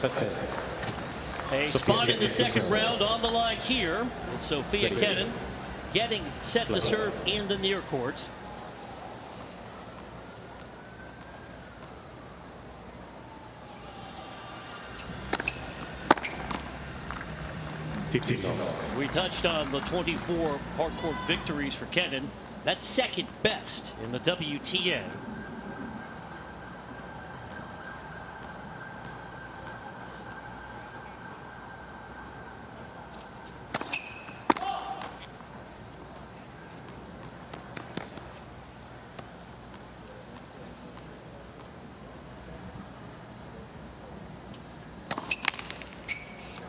A spot in the second round on the line here. It's Sofia Kenin getting set to serve in the near court. We touched on the 24 hardcourt victories for Kenin. That's second best in the WTA.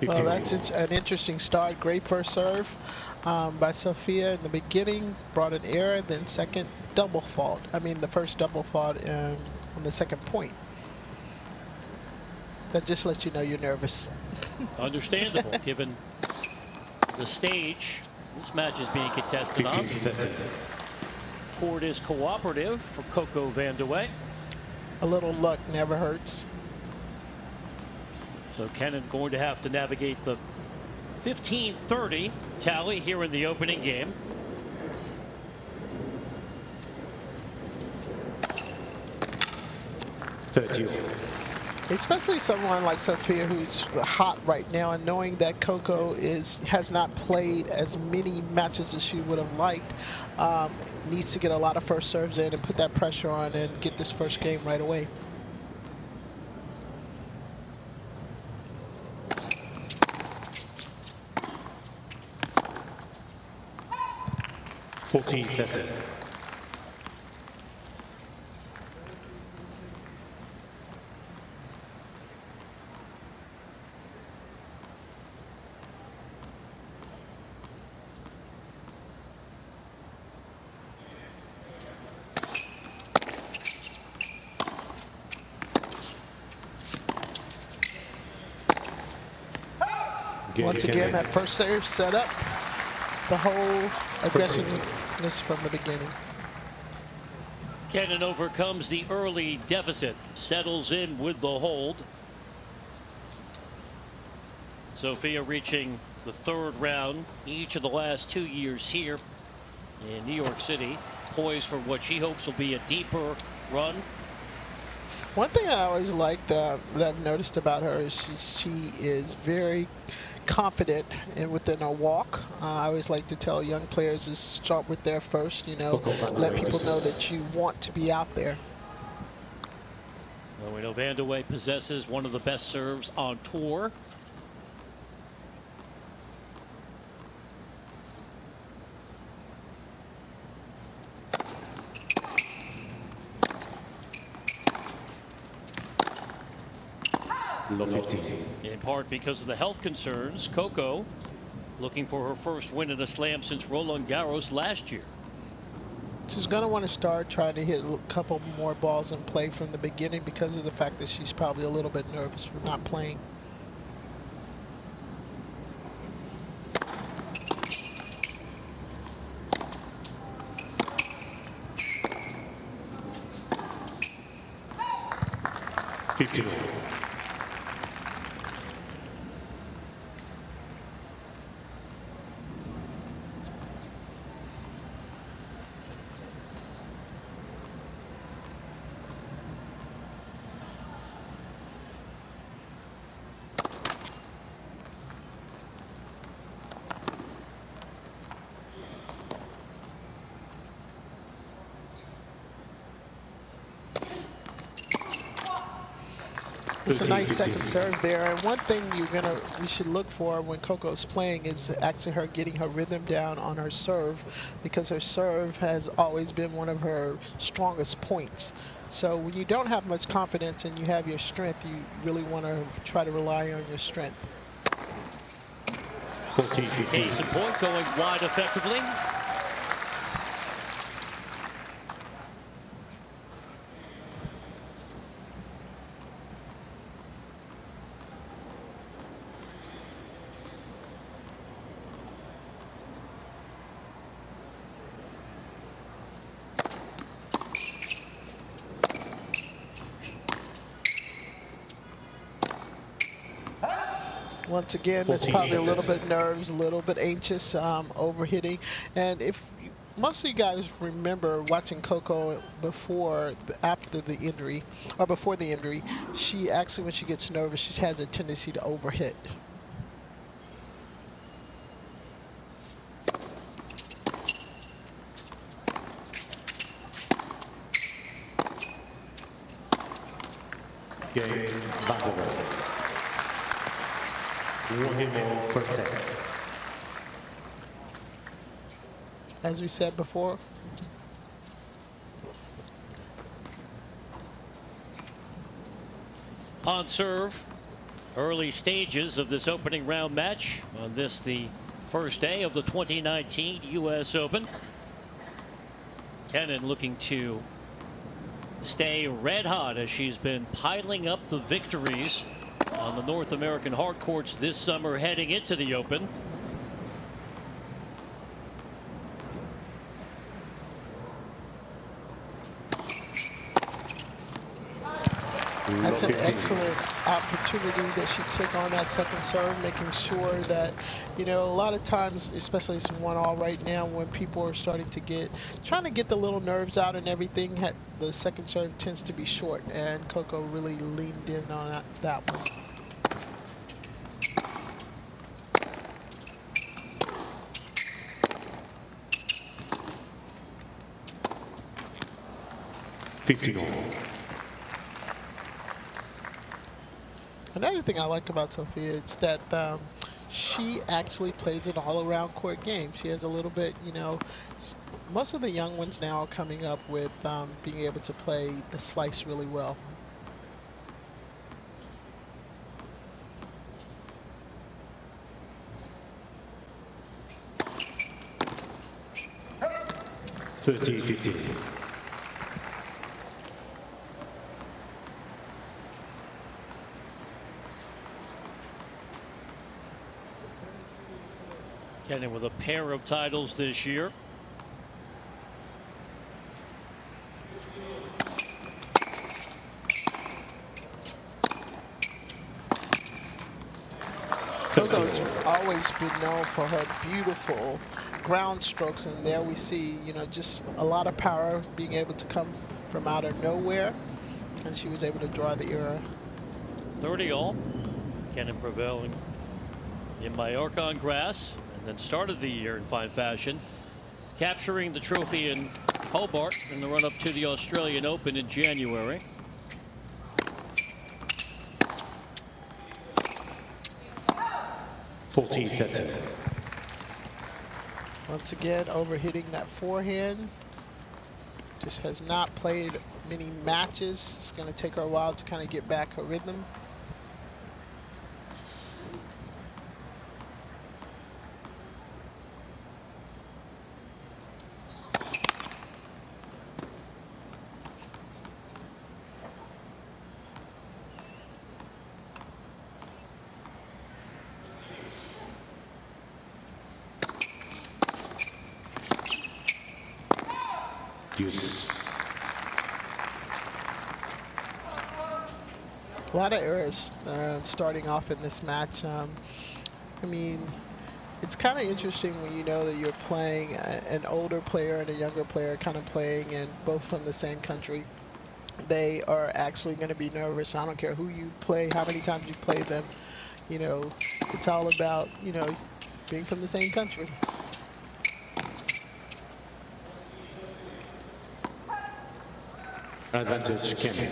Well, that's an interesting start. Great first serve by Sofia in the beginning. Brought an error, then second double fault. I mean, the first double fault on the second point. That just lets you know you're nervous. Understandable, given the stage this match is being contested on. Court is cooperative for CoCo Vandeweghe. A little luck never hurts. So Kenin going to have to navigate the 15-30 tally here in the opening game. Especially someone like Sofia, who's hot right now, and knowing that CoCo has not played as many matches as she would have liked, needs to get a lot of first serves in and put that pressure on and get this first game right away. Once again, that first serve set up the whole aggressiveness from the beginning. Kenin overcomes the early deficit, settles in with the hold. Sofia reaching the third round each of the last 2 years here in New York City, poised for what she hopes will be a deeper run. One thing I always liked that I've noticed about her is she is very confident and within her walk. I always like to tell young players to start with their first, let people know that you want to be out there. Well, we know Vandeweghe possesses one of the best serves on tour. In part because of the health concerns, CoCo looking for her first win in a slam since Roland Garros last year. She's going to want to start trying to hit a couple more balls in play from the beginning because of the fact that she's probably a little bit nervous for not playing. It's a nice second serve there, and one thing we should look for when CoCo's playing is actually her getting her rhythm down on her serve, because her serve has always been one of her strongest points. So when you don't have much confidence and you have your strength, you really want to try to rely on your strength. Case in point, going wide effectively. Once again, it's probably a little bit nerves, a little bit anxious, overhitting. And if most of you guys remember watching CoCo after the injury, or before the injury, she actually, when she gets nervous, she has a tendency to overhit. Game Vandeweghe. 1 game more per set. As we said before, on serve, early stages of this opening round match on this, the first day of the 2019 U.S. Open. Kenin looking to stay red hot as she's been piling up the victories on the North American hard courts this summer heading into the Open. that's an excellent opportunity that she took on that second serve, making sure that, you know, a lot of times, especially it's 1-all right now, when people are starting to trying to get the little nerves out and everything, the second serve tends to be short, and CoCo really leaned in on that one. Another thing I like about Sofia is that she actually plays an all-around court game. She has a little bit, you know, most of the young ones now are coming up with being able to play the slice really well. Kenin with a pair of titles this year. CoCo's always been known for her beautiful ground strokes, and there we see, you know, just a lot of power, being able to come from out of nowhere, and she was able to draw the error. 30-all. Kenin prevailing in Mallorca on grass, and then started the year in fine fashion, capturing the trophy in Hobart in the run-up to the Australian Open in January. Once again, overhitting that forehand. Just has not played many matches. It's going to take her a while to kind of get back her rhythm. A lot of errors starting off in this match. I mean, it's kind of interesting when you know that you're playing an older player and a younger player kind of playing, and both from the same country. They are actually going to be nervous. I don't care who you play, how many times you play them. You know, it's all about, you know, being from the same country. Advantage Kenin.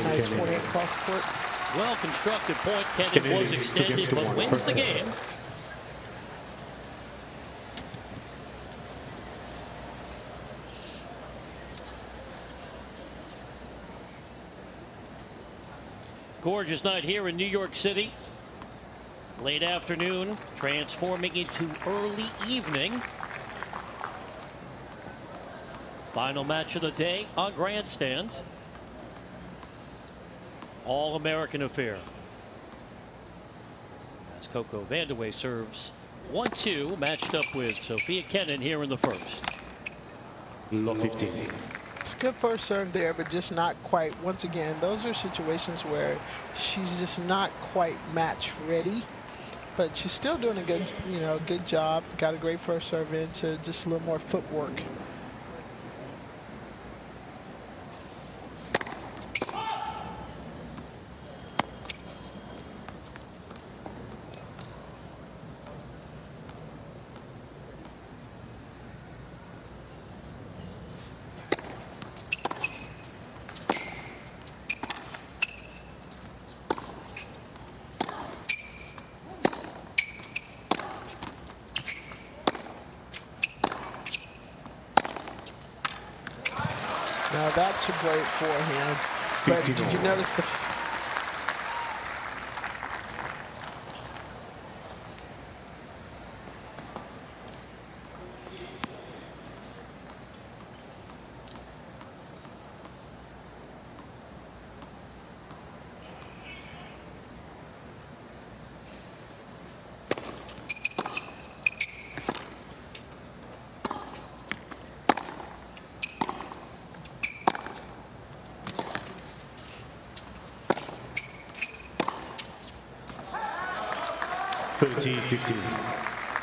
Nice point across court. Well constructed point. Kenin was extended but wins the game. Gorgeous night here in New York City. Late afternoon, transforming into early evening. Final match of the day on grandstand. All-American affair. As CoCo Vandeweghe serves 1-2, matched up with Sofia Kenin here in the first. Low 15. It's good first serve there, but just not quite. Once again, those are situations where she's just not quite match ready, but she's still doing a good, good job. Got a great first serve into just a little more footwork. Now that's a great forehand. But did you notice the...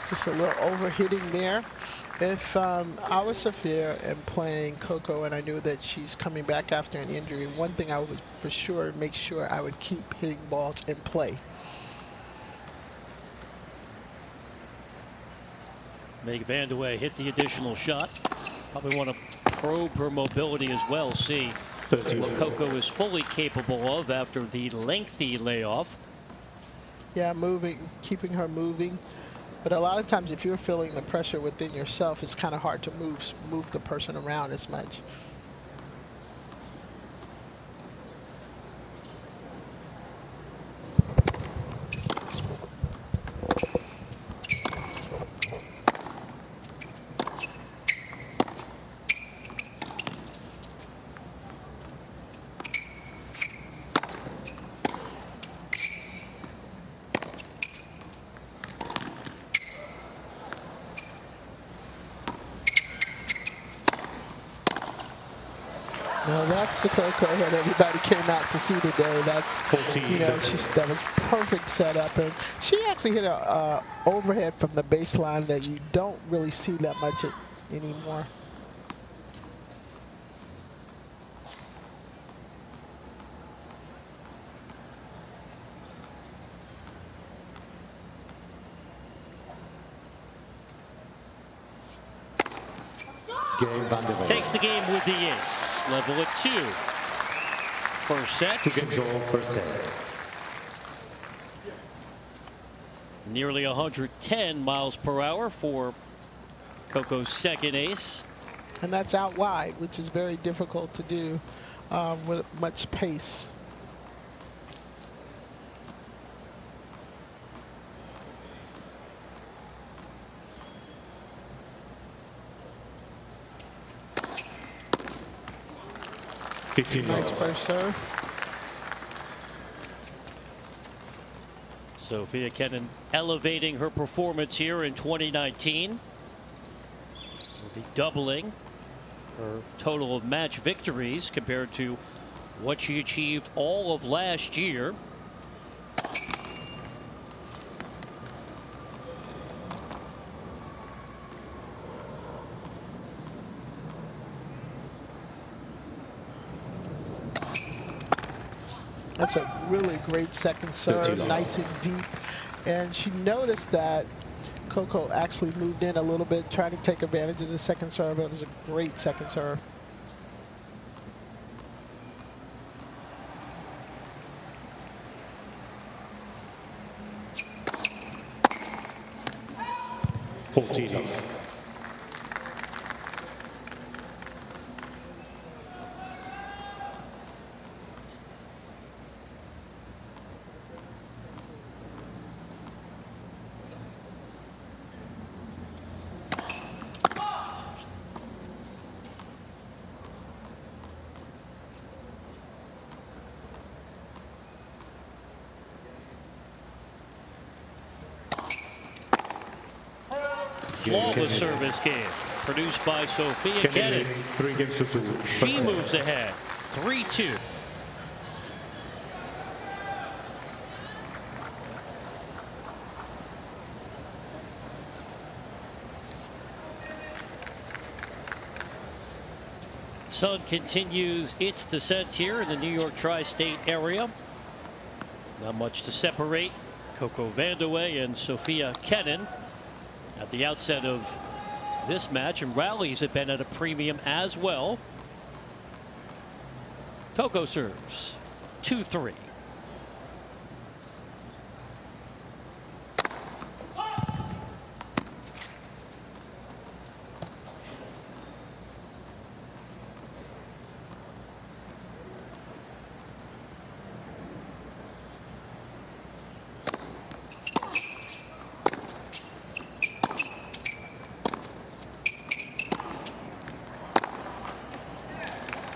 Just a little overhitting there. If I was Sofia and playing CoCo and I knew that she's coming back after an injury, one thing I would for sure make sure I would keep hitting balls in play. Make Vandeweghe hit the additional shot. Probably want to probe her mobility as well. See what CoCo is fully capable of after the lengthy layoff. Yeah, moving, keeping her moving. But a lot of times if you're feeling the pressure within yourself, it's kind of hard to move the person around as much. Now that's the CoCo that everybody came out to see today. That's, that was perfect setup. And she actually hit a overhead from the baseline that you don't really see that much anymore. Takes the game with the ace. Level at 2. First set. 2 games all, first set. Nearly 110 miles per hour for CoCo's second ace. And that's out wide, which is very difficult to do with much pace. Nice first serve. Sofia Kenin elevating her performance here in 2019. Will be doubling her total of match victories compared to what she achieved all of last year. That's a really great second serve, nice and deep. And she noticed that CoCo actually moved in a little bit, trying to take advantage of the second serve. It was a great second serve. flawless service game produced by Sofia Kenin. 3 games to 2. She moves ahead, 3-2. Sun continues its descent here in the New York tri-state area. Not much to separate CoCo Vandeweghe and Sofia Kenin at the outset of this match, and rallies have been at a premium as well. CoCo serves 2-3.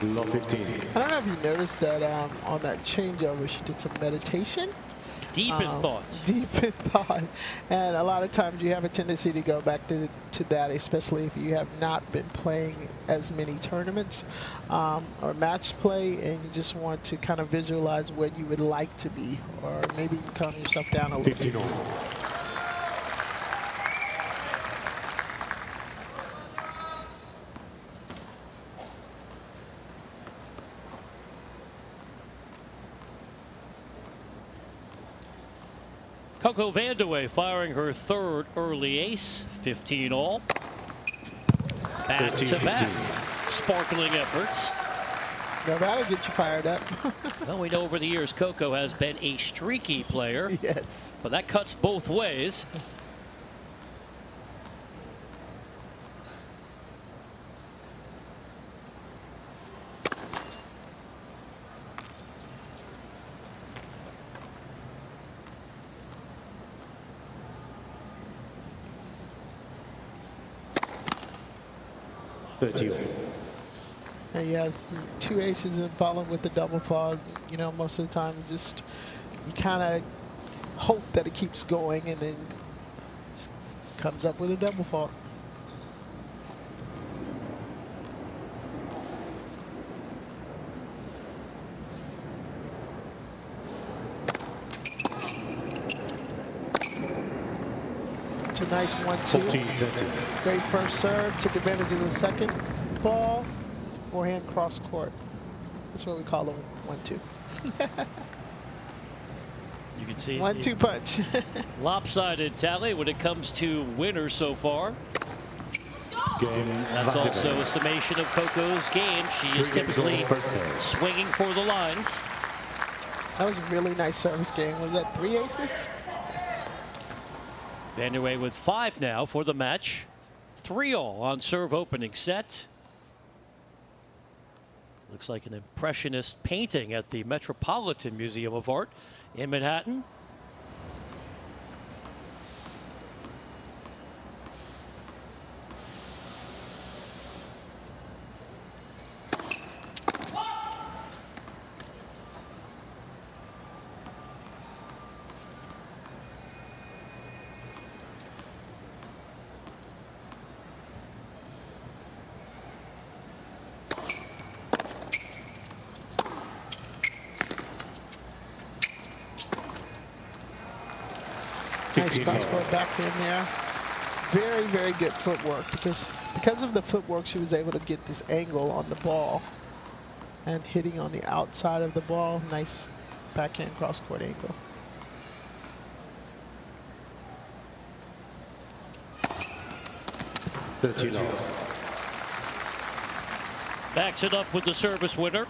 Low 15. I don't know if you noticed that on that changeover, she did some meditation. Deep in thought. Deep in thought. And a lot of times you have a tendency to go back to that, especially if you have not been playing as many tournaments or match play, and you just want to kind of visualize what you would like to be, or maybe calm yourself down a little 15 bit. CoCo Vandeweghe firing her third early ace, 15 all. Back to back, sparkling efforts. Now that'll get you fired up. Well, we know over the years CoCo has been a streaky player. Yes. But that cuts both ways. And you have 2 aces and followed with the double fall. You know, most of the time, just you kind of hope that it keeps going, and then comes up with a double fault. It's a nice 1-2. Great first serve. Took advantage of the second ball. Forehand cross court. That's what we call a 1-2. You can see 1-2 punch. lopsided tally when it comes to winners so far. That's also a summation of CoCo's game. She is typically swinging for the lines. That was a really nice service game. Was that 3 aces? Vandeweghe with 5 now for the match. 3 all on serve opening set. Looks like an impressionist painting at the Metropolitan Museum of Art in Manhattan. Nice cross-court back in there. Very, very good footwork, because of the footwork, she was able to get this angle on the ball and hitting on the outside of the ball. Nice backhand cross-court angle. Backs it up with the service winner.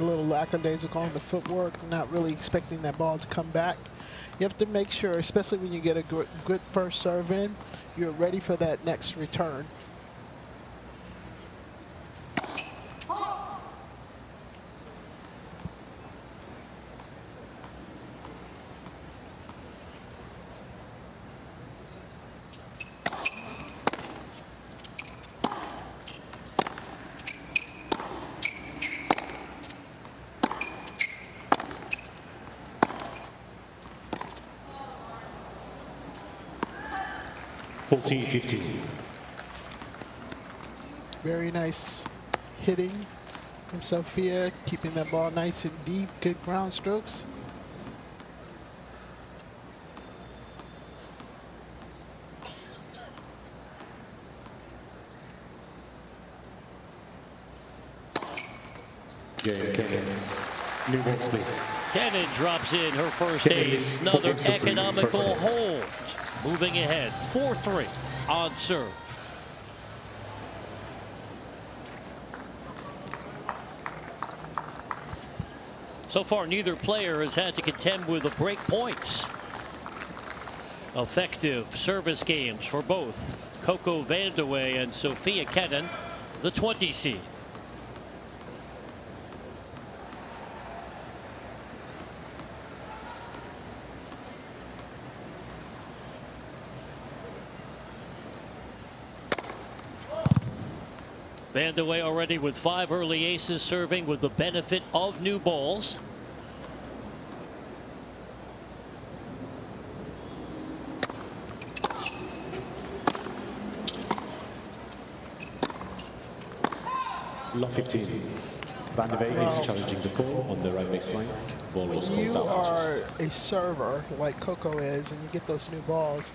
a little lackadaisical on the footwork, not really expecting that ball to come back. You have to make sure, especially when you get a good first serve in, you're ready for that next return. Very nice hitting from Sofia, keeping that ball nice and deep, good ground strokes. Kenin. New balls, please. Kenin drops in her first ace. Another economical hold. Moving ahead, 4-3 on serve. So far, neither player has had to contend with the break points. Effective service games for both CoCo Vandeweghe and Sofia Kenin, the 20 seed. Vandeweghe already with 5 early aces, serving with the benefit of new balls. Love 15. Vandeweghe is challenging the call on the right baseline. Ball was called You out. are a server like CoCo is, and you get those new balls.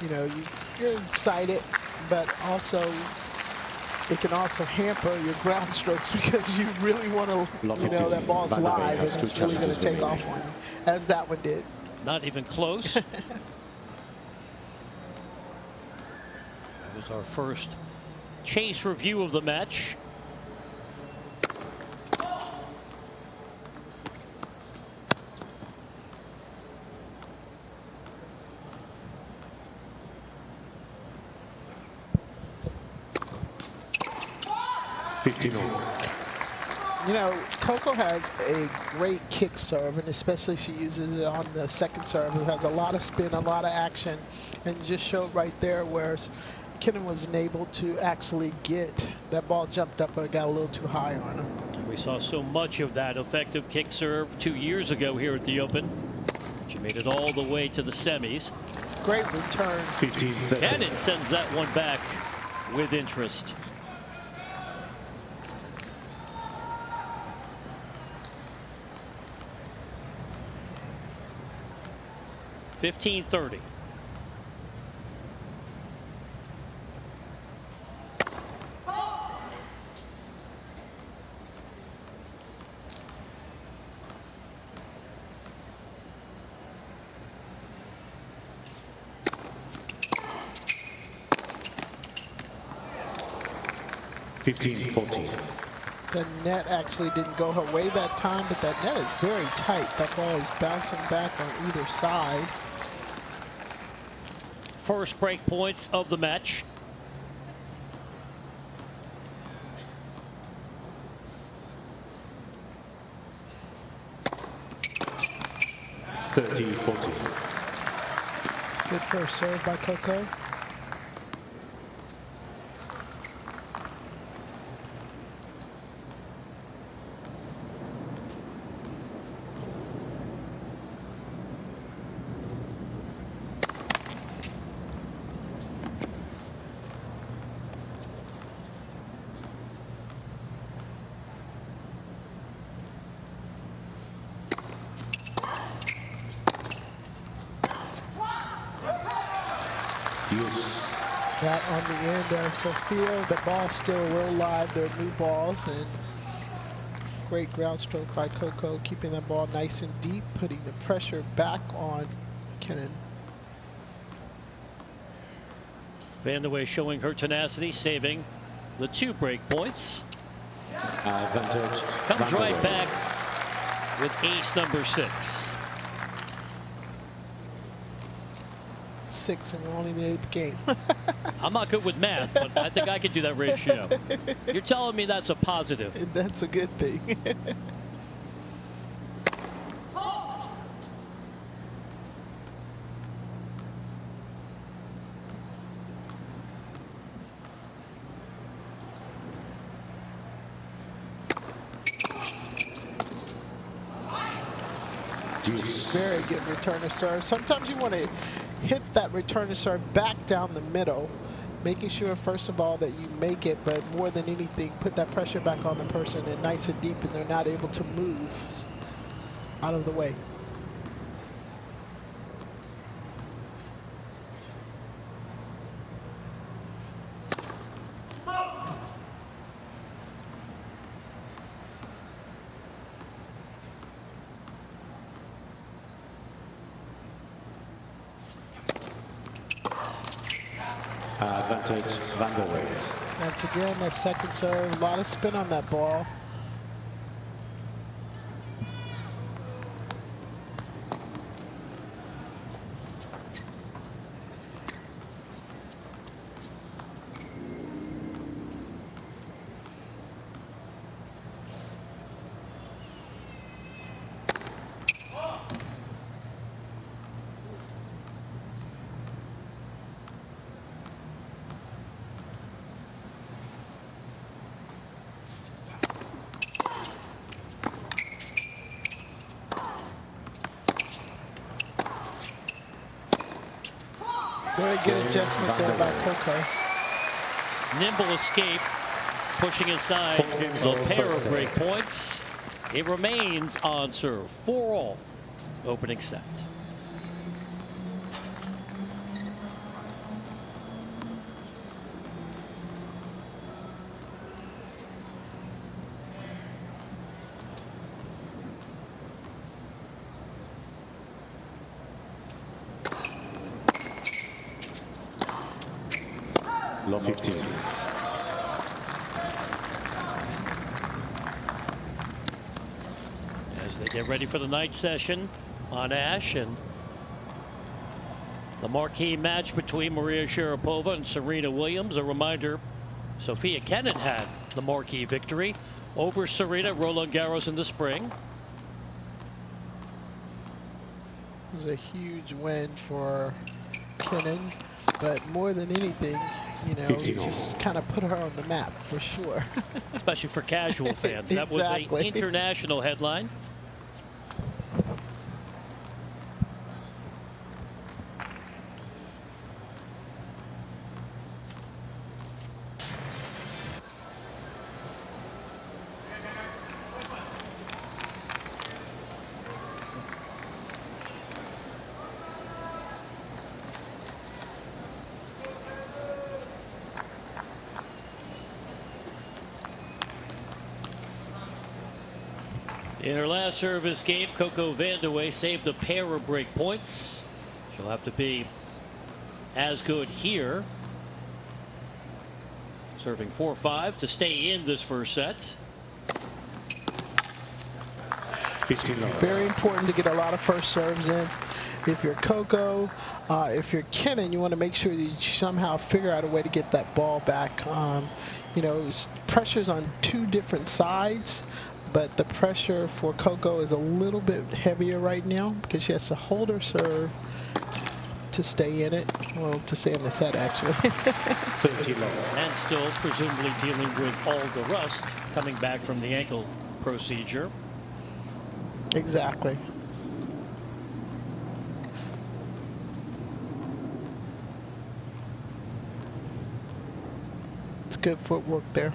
You know, you're excited, but also it can also hamper your ground strokes because you really want to, you know, that ball's live and it's really going to take off on you, as that one did. Not even close. That was our first chase review of the match. You know, CoCo has a great kick serve, and especially she uses it on the second serve. It has a lot of spin, a lot of action, and you just showed right there where Kenin wasn't able to actually get that ball jumped up, but got a little too high on her. We saw so much of that effective kick serve 2 years ago here at the Open. She made it all the way to the semis. Great return. Kenin sends that one back with interest. 15-30. The net actually didn't go her way that time, but that net is very tight. That ball is bouncing back on either side. First break points of the match. Good first serve by CoCo. That on the end of Sofia, the ball's still a little live. They're new balls, and great ground stroke by CoCo, keeping that ball nice and deep, putting the pressure back on Kenin. Vandeweghe showing her tenacity, saving the 2 break points. Advantage. Comes right Vandeweghe. back with ace number 6. 6, and we're only in the 8th game. I'm not good with math, but I think I can do that ratio. You're telling me that's a positive. That's a good thing. Very good return to serve. Sometimes you want to hit that return to serve back down the middle, making sure, first of all, that you make it, but more than anything, put that pressure back on the person and nice and deep, and they're not able to move out of the way. Advantage. Vandeweghe. Once again, that second serve, a lot of spin on that ball. Very good adjustment there by CoCo. Nimble escape, pushing aside a pair of break points. It remains on serve. 4-all opening set. Low 15. As they get ready for the night session on Ash, and the marquee match between Maria Sharapova and Serena Williams. A reminder, Sofia Kenin had the marquee victory over Serena at Roland Garros in the spring. It was a huge win for Kenin, but more than anything, you know, just kind of put her on the map for sure. Especially for casual fans. That was an international headline. In her last service game, CoCo Vandeweghe saved a pair of break points. She'll have to be as good here. Serving 4-5 to stay in this first set. 15. Very important to get a lot of first serves in. If you're CoCo, if you're Kenin, you want to make sure that you somehow figure out a way to get that ball back. You know, pressure's on two different sides, but the pressure for CoCo is a little bit heavier right now because she has to hold her serve to stay in it. Well, to stay in the set, actually. 30 low. And still presumably dealing with all the rust coming back from the ankle procedure. Exactly. It's good footwork there.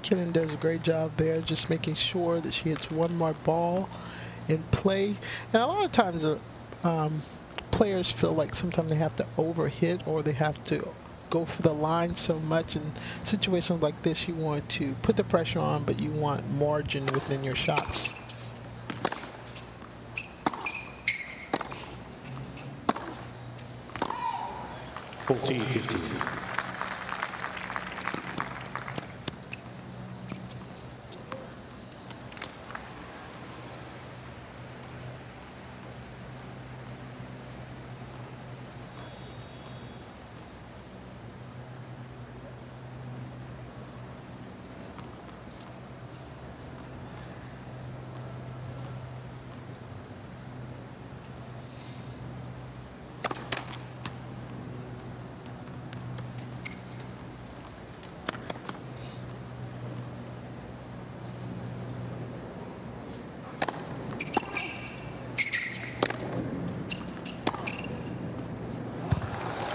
Kenin does a great job there, just making sure that she hits one more ball in play. And a lot of times, players feel like sometimes they have to overhit or they have to go for the line so much. In situations like this, you want to put the pressure on, but you want margin within your shots. Fourteen, 15.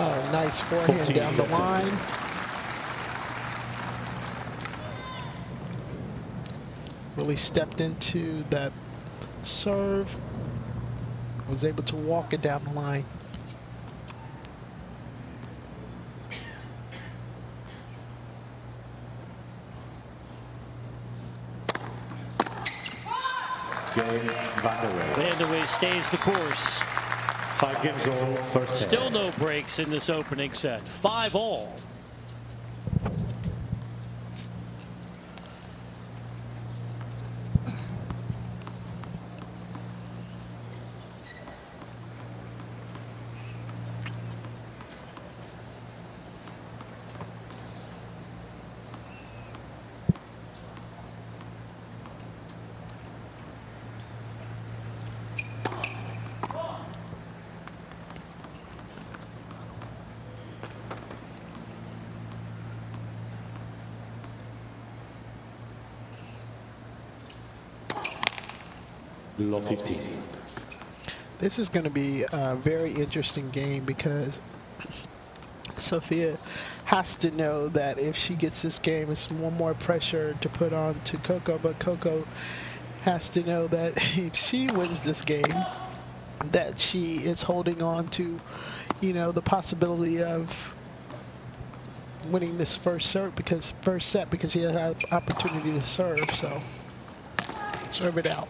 Oh, nice forehand 14, down the 15. line. Really stepped into that serve. Was able to walk it down the line. Game Vandeweghe. Vandeweghe stays the course. 5 games all, first set. Still no breaks in this opening set. 5 all. Low 15. This is going to be a very interesting game because Sofia has to know that if she gets this game, it's one more pressure to put on to CoCo, but CoCo has to know that if she wins this game, that she is holding on to, you know, the possibility of winning this first set because she has an opportunity to serve. So serve it out.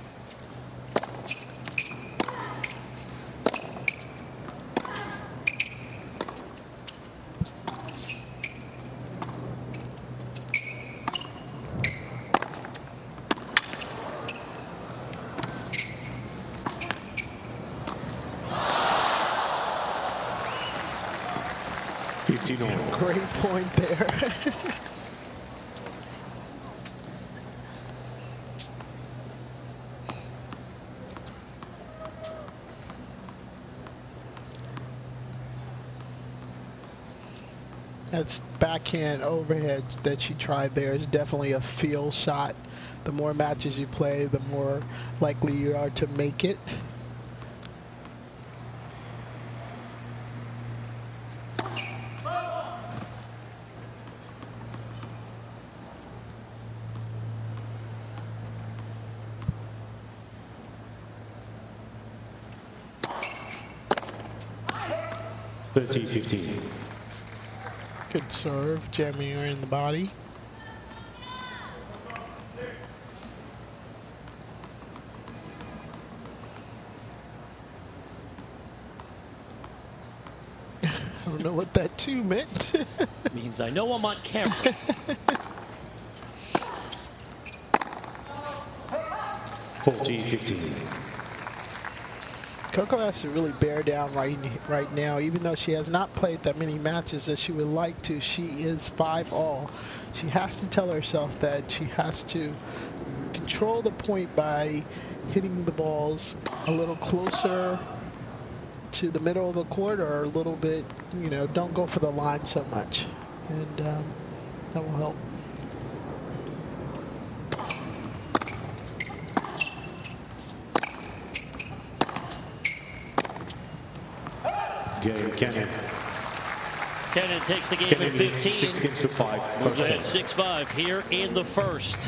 Great point there. That's backhand overhead that she tried there is definitely a feel shot. The more matches you play, the more likely you are to make it. $13-15. Good serve, jamming her in the body. I don't know what that too meant. Means I know I'm on camera. 14-15. CoCo has to really bear down right now, even though she has not played that many matches as she would like to. She is 5-all. She has to tell herself that she has to control the point by hitting the balls a little closer to the middle of the court or a little bit, you know, don't go for the line so much. And that will help. Game Kenin. Kenin takes the game at 15. 6 games to 5. Moves First ahead set. 6-5 here in the first.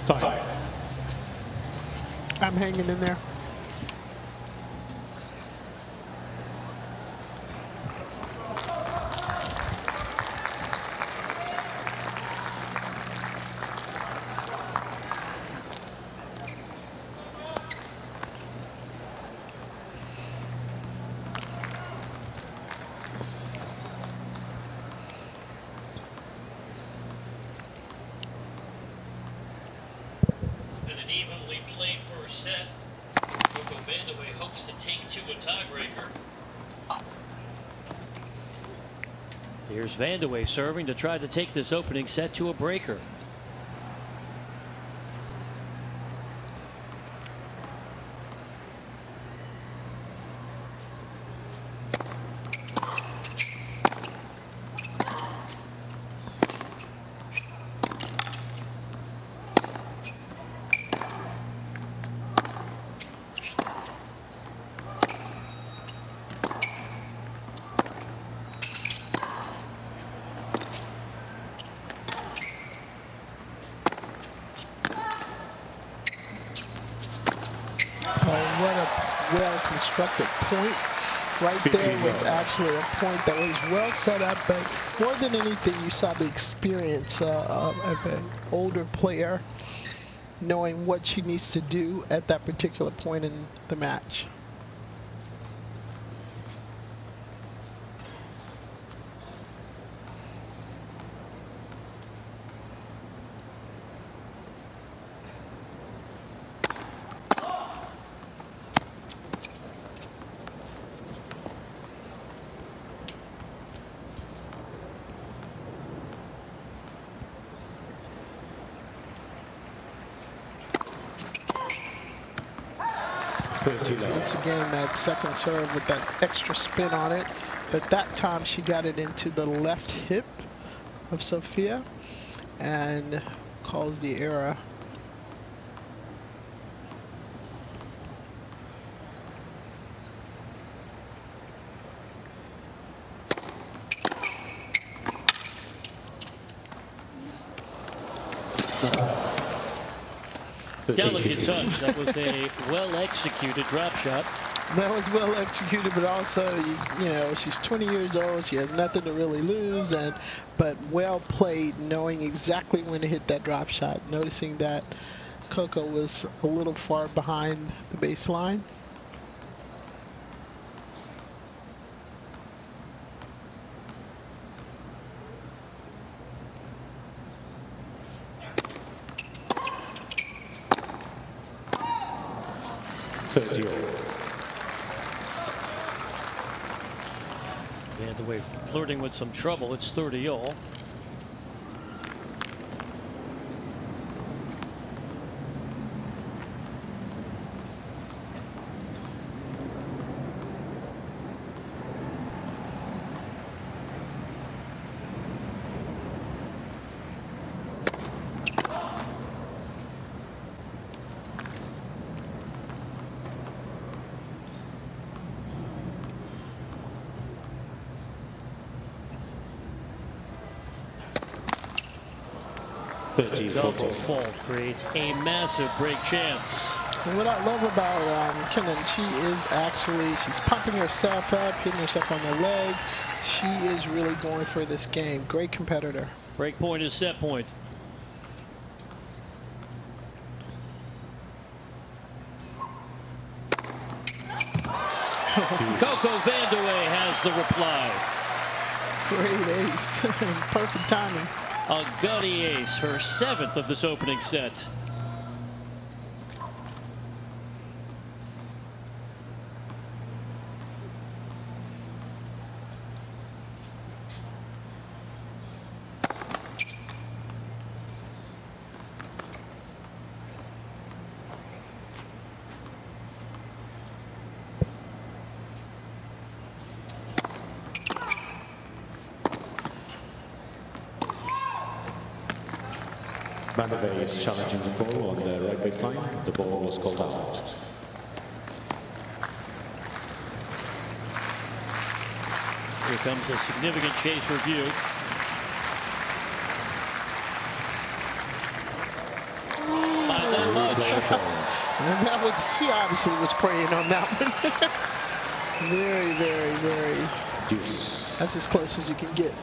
Time. I'm hanging in there. Been an evenly played first set. CoCo Vandeweghe hopes to take to a tiebreaker. Here's Vandeweghe serving to try to take this opening set to a breaker. What a well-constructed point. Right there was actually a point that was well set up, but more than anything, you saw the experience of an older player knowing what she needs to do at that particular point in the match. Once again, that second serve with that extra spin on it, but that time she got it into the left hip of Sofia and caused the error. Delicate touch. That was a well-executed drop shot. That was well executed, but also, you know, she's 20 years old. She has nothing to really lose, but well played, knowing exactly when to hit that drop shot. Noticing that CoCo was a little far behind the baseline. Vandeweghe flirting with some trouble. It's 30-all. Double fault creates a massive break chance. And what I love about Kenin, she's pumping herself up, hitting herself on the leg. She is really going for this game. Great competitor. Break point is set point. CoCo Vandeweghe has the reply. Great ace. Perfect timing. A gutty ace, her 7th of this opening set. Vandeweghe is challenging the ball on the right baseline. The ball was called out. Here comes a significant chase review. Not that much. And that was, she obviously was praying on that one. Very, very, very. Deuce. That's as close as you can get.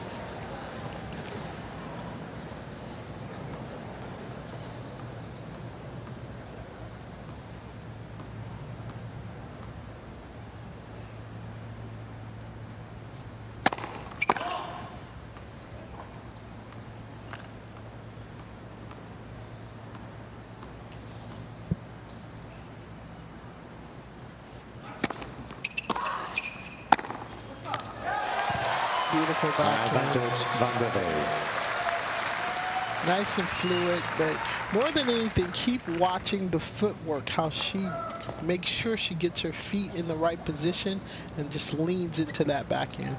Beautiful backhand. Nice and fluid, but more than anything, keep watching the footwork, how she makes sure she gets her feet in the right position and just leans into that backhand.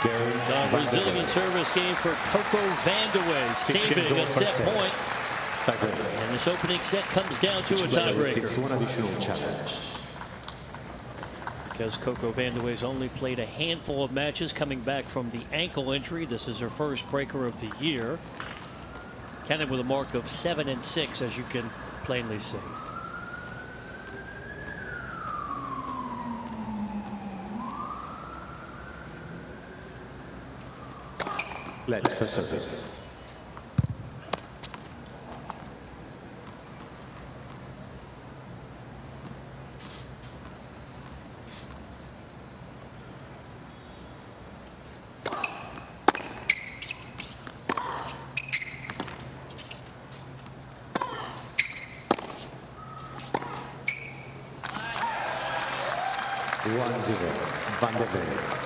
The Brazilian service game for CoCo Vandeweghe, saving a set point. And this opening set comes down to a tiebreaker. One additional challenge. Because CoCo Vandeweghe's only played a handful of matches coming back from the ankle injury. This is her first breaker of the year. Kenin with a mark of 7-6, as you can plainly see. Led for service. One-zero. Vandeweghe.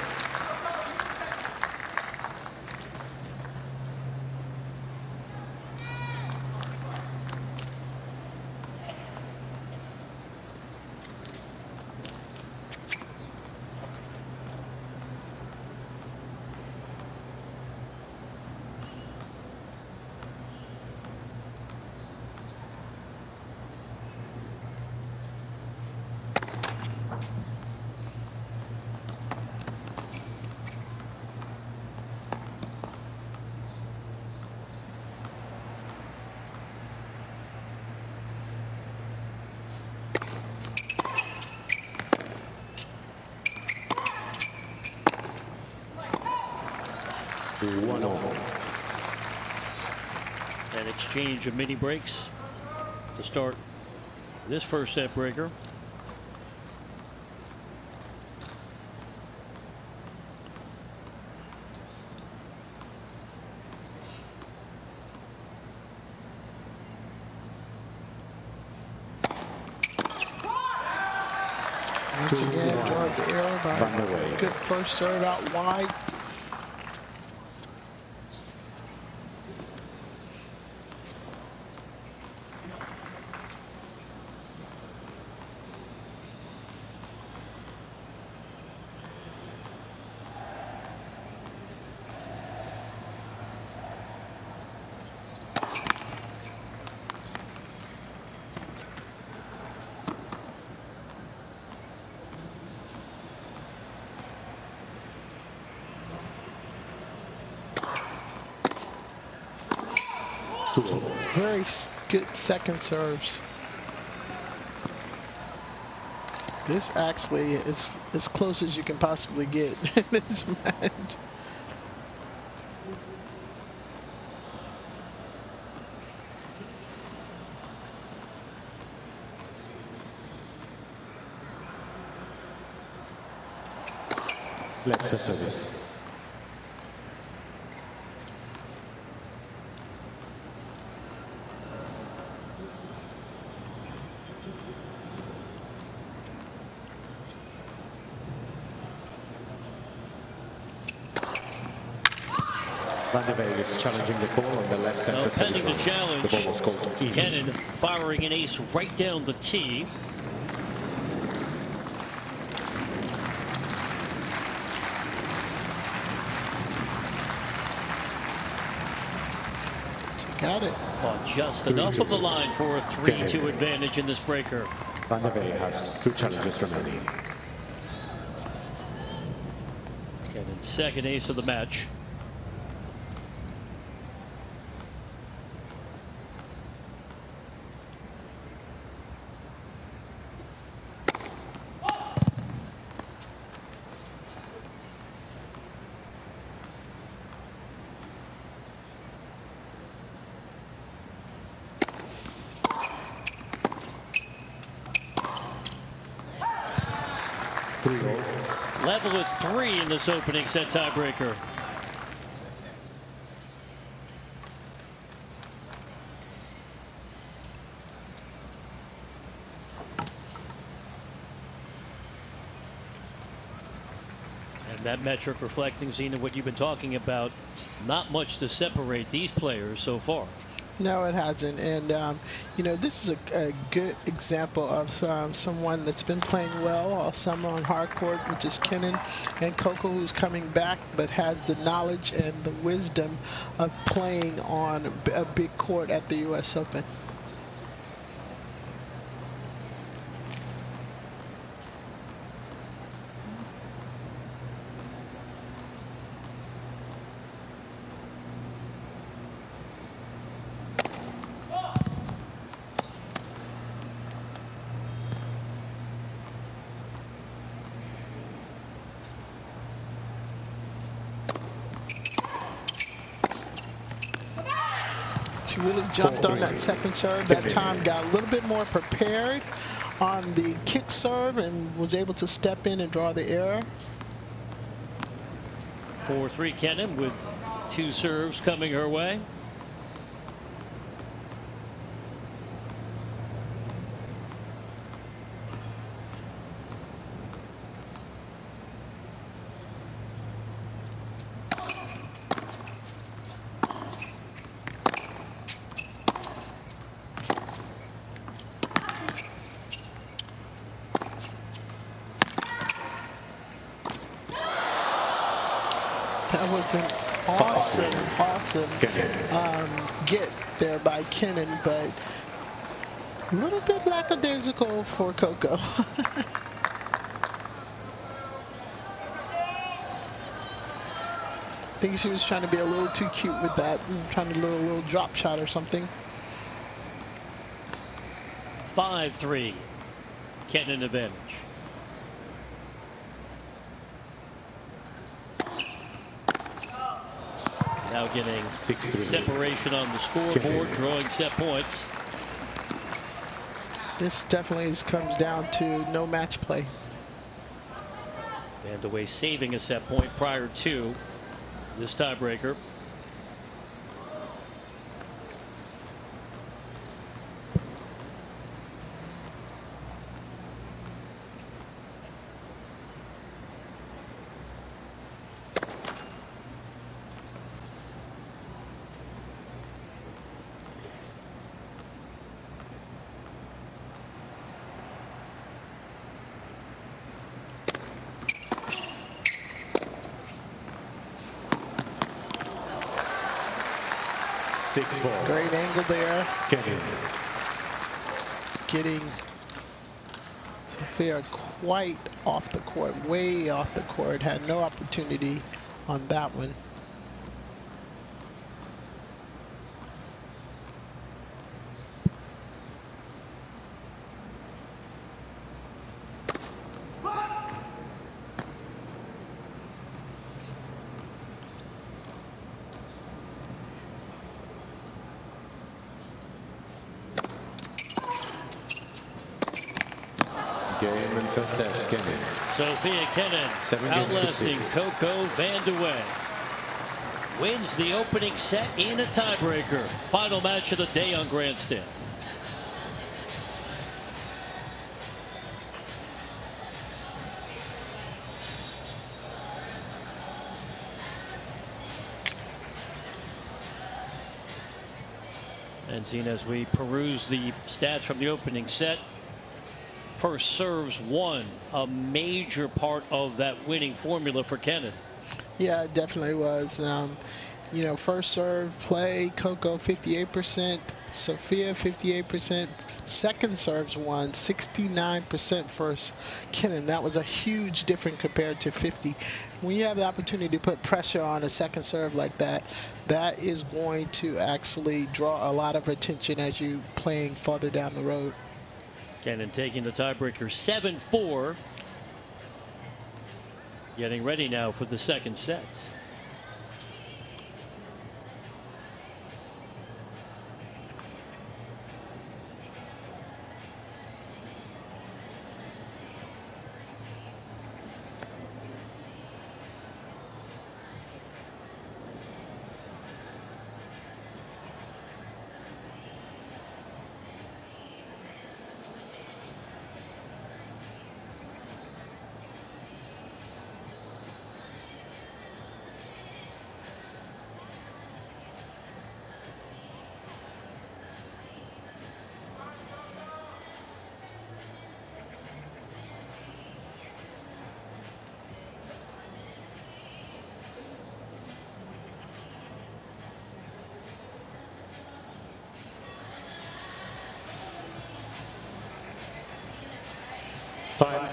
One over. An exchange of mini breaks to start this first set breaker. Once again, draws the arrow by good first serve out wide. 2-all. Very good second serves. This actually is as close as you can possibly get in this match. Left for service. Vandeweghe is challenging the call on the left center service Pending the line. challenge, The ball was called even. Kenin firing an ace right down the tee. Got it. Oh, just enough of the line for a 3-2 advantage in this breaker. Vandeweghe has 2 challenges remaining. Kenin's second ace of the match. Level at 3 in this opening set tiebreaker. And that metric reflecting, Zena, what you've been talking about. Not much to separate these players so far. No, it hasn't. And, you know, this is a good example of someone that's been playing well all summer on hard court, which is Kenin, and CoCo, who's coming back but has the knowledge and the wisdom of playing on a big court at the U.S. Open. She really jumped on that second serve. That time got a little bit more prepared on the kick serve and was able to step in and draw the error. 4-3 Kenin with 2 serves coming her way. That was an awesome get there by Kenin, but a little bit lackadaisical for CoCo. I think she was trying to be a little too cute with that, and trying to do a little drop shot or something. 5-3 Kenin advantage. Now getting 6-3. separation on the scoreboard, drawing set points. This definitely comes down to no match play. Vandeweghe saving a set point prior to this tiebreaker. Great angle there. Kenin. Getting Sofia quite off the court, way off the court. Had no opportunity on that one. game and first set, Kenin. Sophia Kenin 7 games to outlasting 6. CoCo Vandeweghe. Wins the opening set in a tiebreaker. Final match of the day on Grandstand. And seen as we peruse the stats from the opening set, first serves won, a major part of that winning formula for Kenin. Yeah, it definitely was. You know, first serve play, CoCo 58%, Sofia 58%. Second serves won 69% for Kenin. That was a huge difference compared to 50. When you have the opportunity to put pressure on a second serve like that, that is going to actually draw a lot of attention as you playing further down the road. Kenin taking the tiebreaker 7-4. Getting ready now for the second set. Time.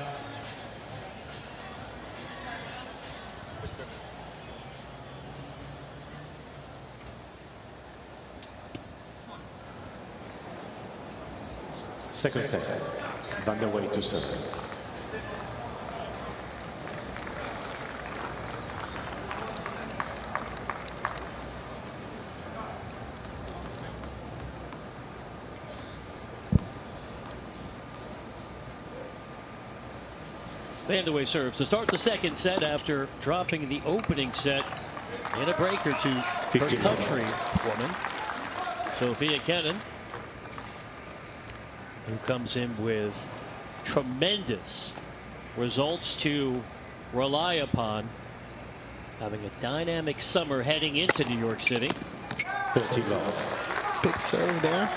Second set, Vandeweghe to serve. Vandeweghe serves to start the second set after dropping the opening set in a breaker to her countrywoman, Sofia Kenin, who comes in with tremendous results to rely upon, having a dynamic summer heading into New York City. 30 love. Big serve there.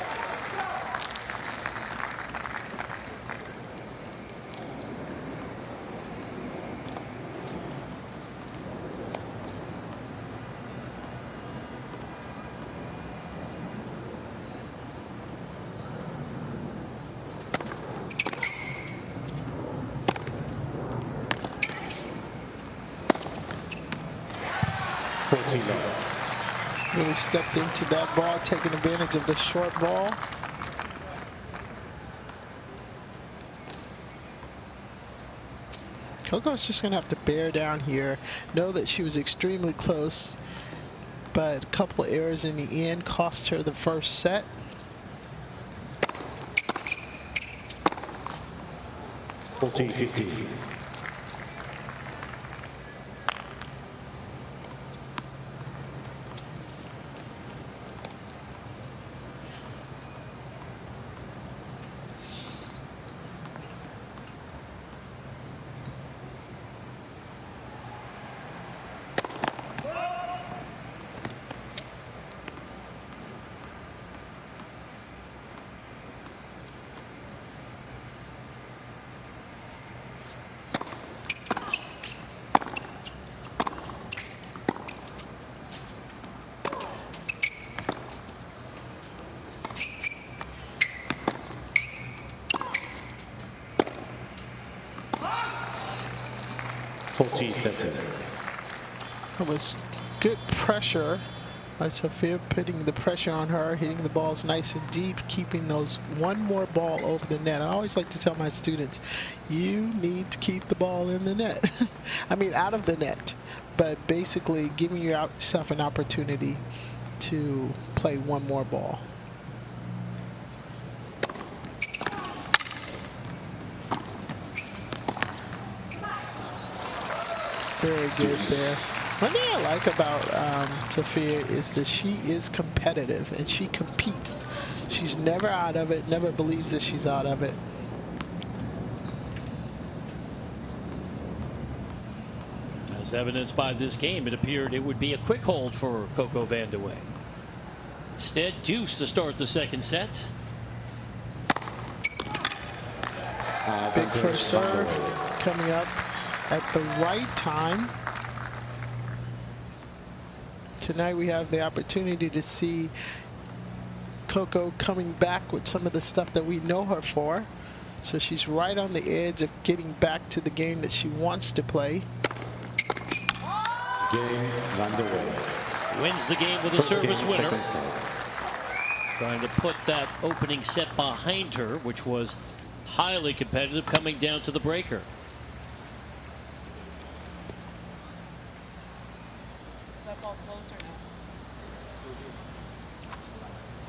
Really stepped into that ball, taking advantage of the short ball. CoCo's just going to have to bear down here. Know that she was extremely close, but a couple of errors in the end cost her the first set. $14.50. 14-30. It was good pressure by Sofia, putting the pressure on her, hitting the balls nice and deep, keeping those one more ball over the net. I always like to tell my students, you need to keep the ball in the net. I mean, out of the net, but basically giving yourself an opportunity to play one more ball. Very good there. One thing I like about Sofia is that she is competitive and she competes. She's never out of it, never believes that she's out of it. As evidenced by this game, it appeared it would be a quick hold for CoCo Vandeweghe. Instead, deuce to start the second set. Big first serve coming up at the right time. Tonight we have the opportunity to see CoCo coming back with some of the stuff that we know her for. So she's right on the edge of getting back to the game that she wants to play. Game Vandeweghe. Wins the game with a service winner. Trying to put that opening set behind her, which was highly competitive, coming down to the breaker. Is that ball close or no?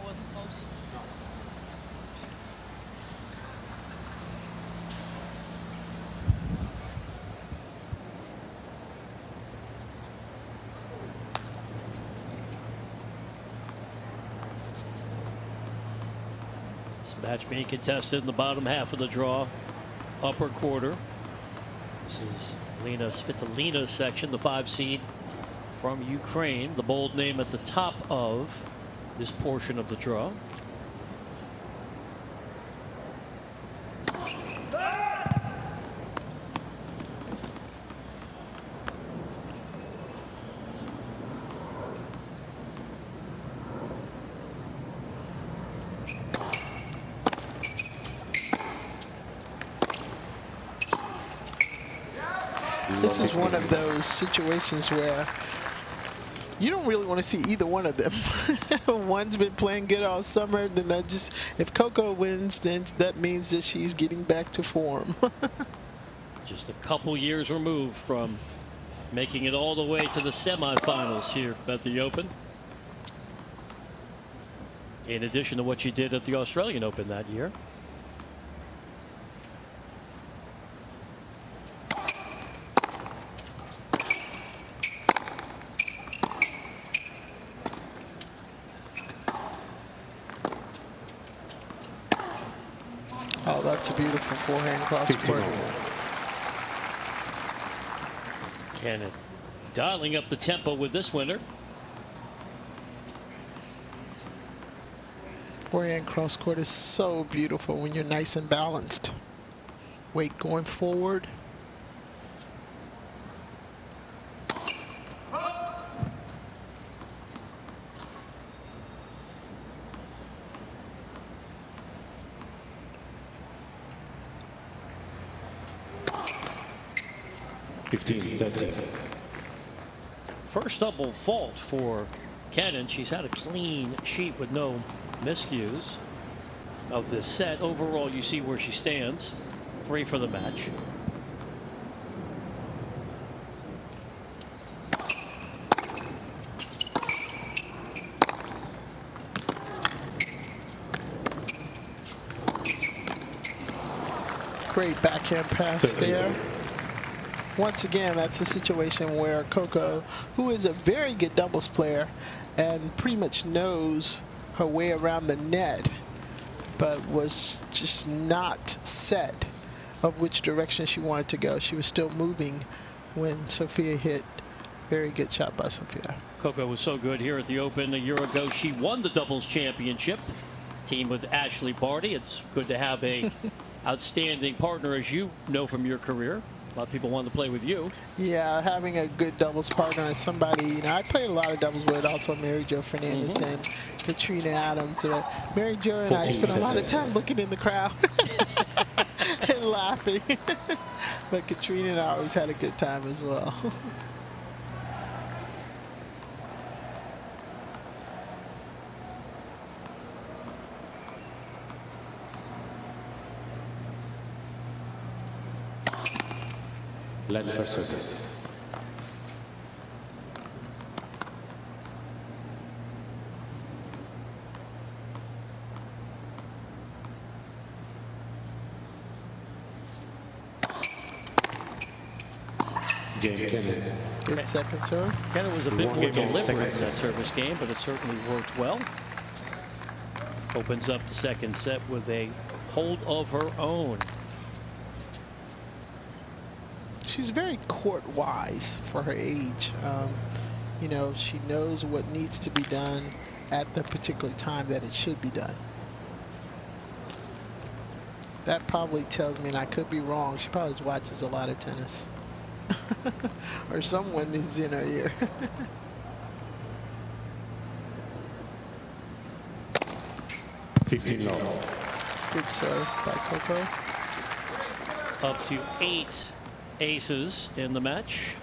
It wasn't close? Match being contested in the bottom half of the draw, upper quarter. This is Lena Svitolina's section, the 5 seed from Ukraine, the bold name at the top of this portion of the draw. This is one of those situations where you don't really want to see either one of them. One's been playing good all summer, then that just, if CoCo wins, then that means that she's getting back to form. Just a couple years removed from making it all the way to the semifinals here at the Open. In addition to what she did at the Australian Open that year. Oh, that's a beautiful forehand cross court. Kenin dialing up the tempo with this winner. Forehand cross court is so beautiful when you're nice and balanced. Weight going forward. First double fault for Kenin. She's had a clean sheet with no miscues of this set. Overall, you see where she stands. 3 for the match. Great backhand pass there. Once again, that's a situation where CoCo, who is a very good doubles player and pretty much knows her way around the net, but was just not set of which direction she wanted to go. She was still moving when Sofia hit. Very good shot by Sofia. CoCo was so good here at the Open a year ago. She won the doubles championship. Team with Ashley Barty. It's good to have a outstanding partner, as you know from your career. A lot of people want to play with you. Yeah, having a good doubles partner and somebody, you know, I played a lot of doubles with also Mary Jo Fernandez and Katrina Adams. Mary Jo and I spent a lot of time looking in the crowd and laughing. But Katrina and I always had a good time as well. Led for service. Game Kenin. Good second serve. Kenin was a bit more Game deliberate in second. that service game, but it certainly worked well. Opens up the second set with a hold of her own. She's very court wise for her age. You know, she knows what needs to be done at the particular time that it should be done. That probably tells me, and I could be wrong, she probably watches a lot of tennis. Or someone is in her ear. $15 love. Good serve by CoCo. Up to 8 aces in the match.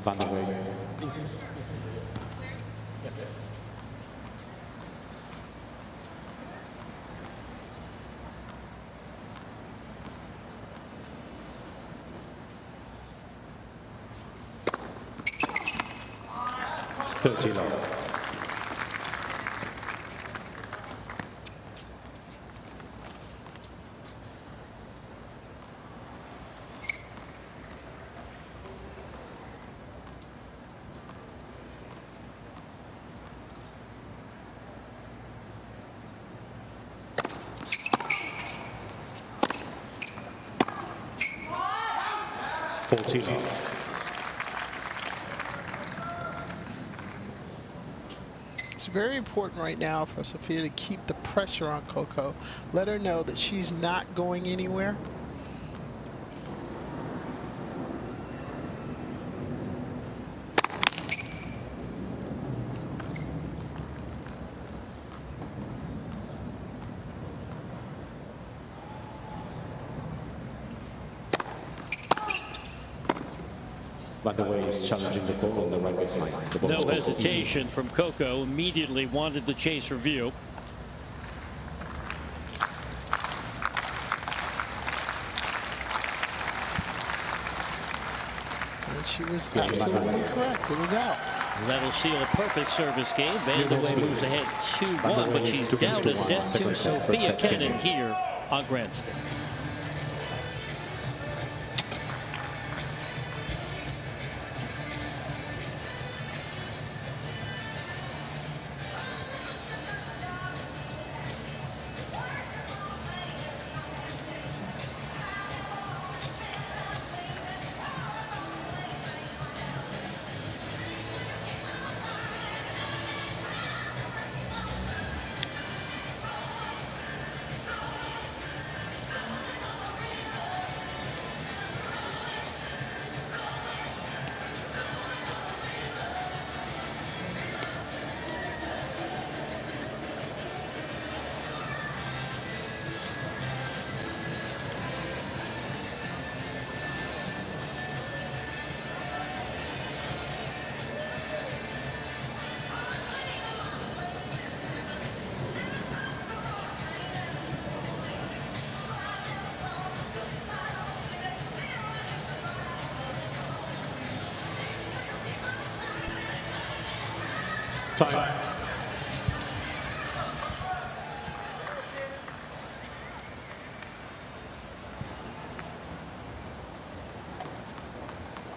Vandeweghe. $30 love. $40 love. It's very important right now for Sofia to keep the pressure on CoCo. Let her know that she's not going anywhere. Vandeweghe is challenging the call on the right baseline. The ball No is called hesitation from CoCo. Immediately wanted the chase review. And she was absolutely correct. It was out. And that'll seal a perfect service game. Vandeweghe moves ahead 2-1, but she's down a set to Sofia Kenin here on grandstand. Time.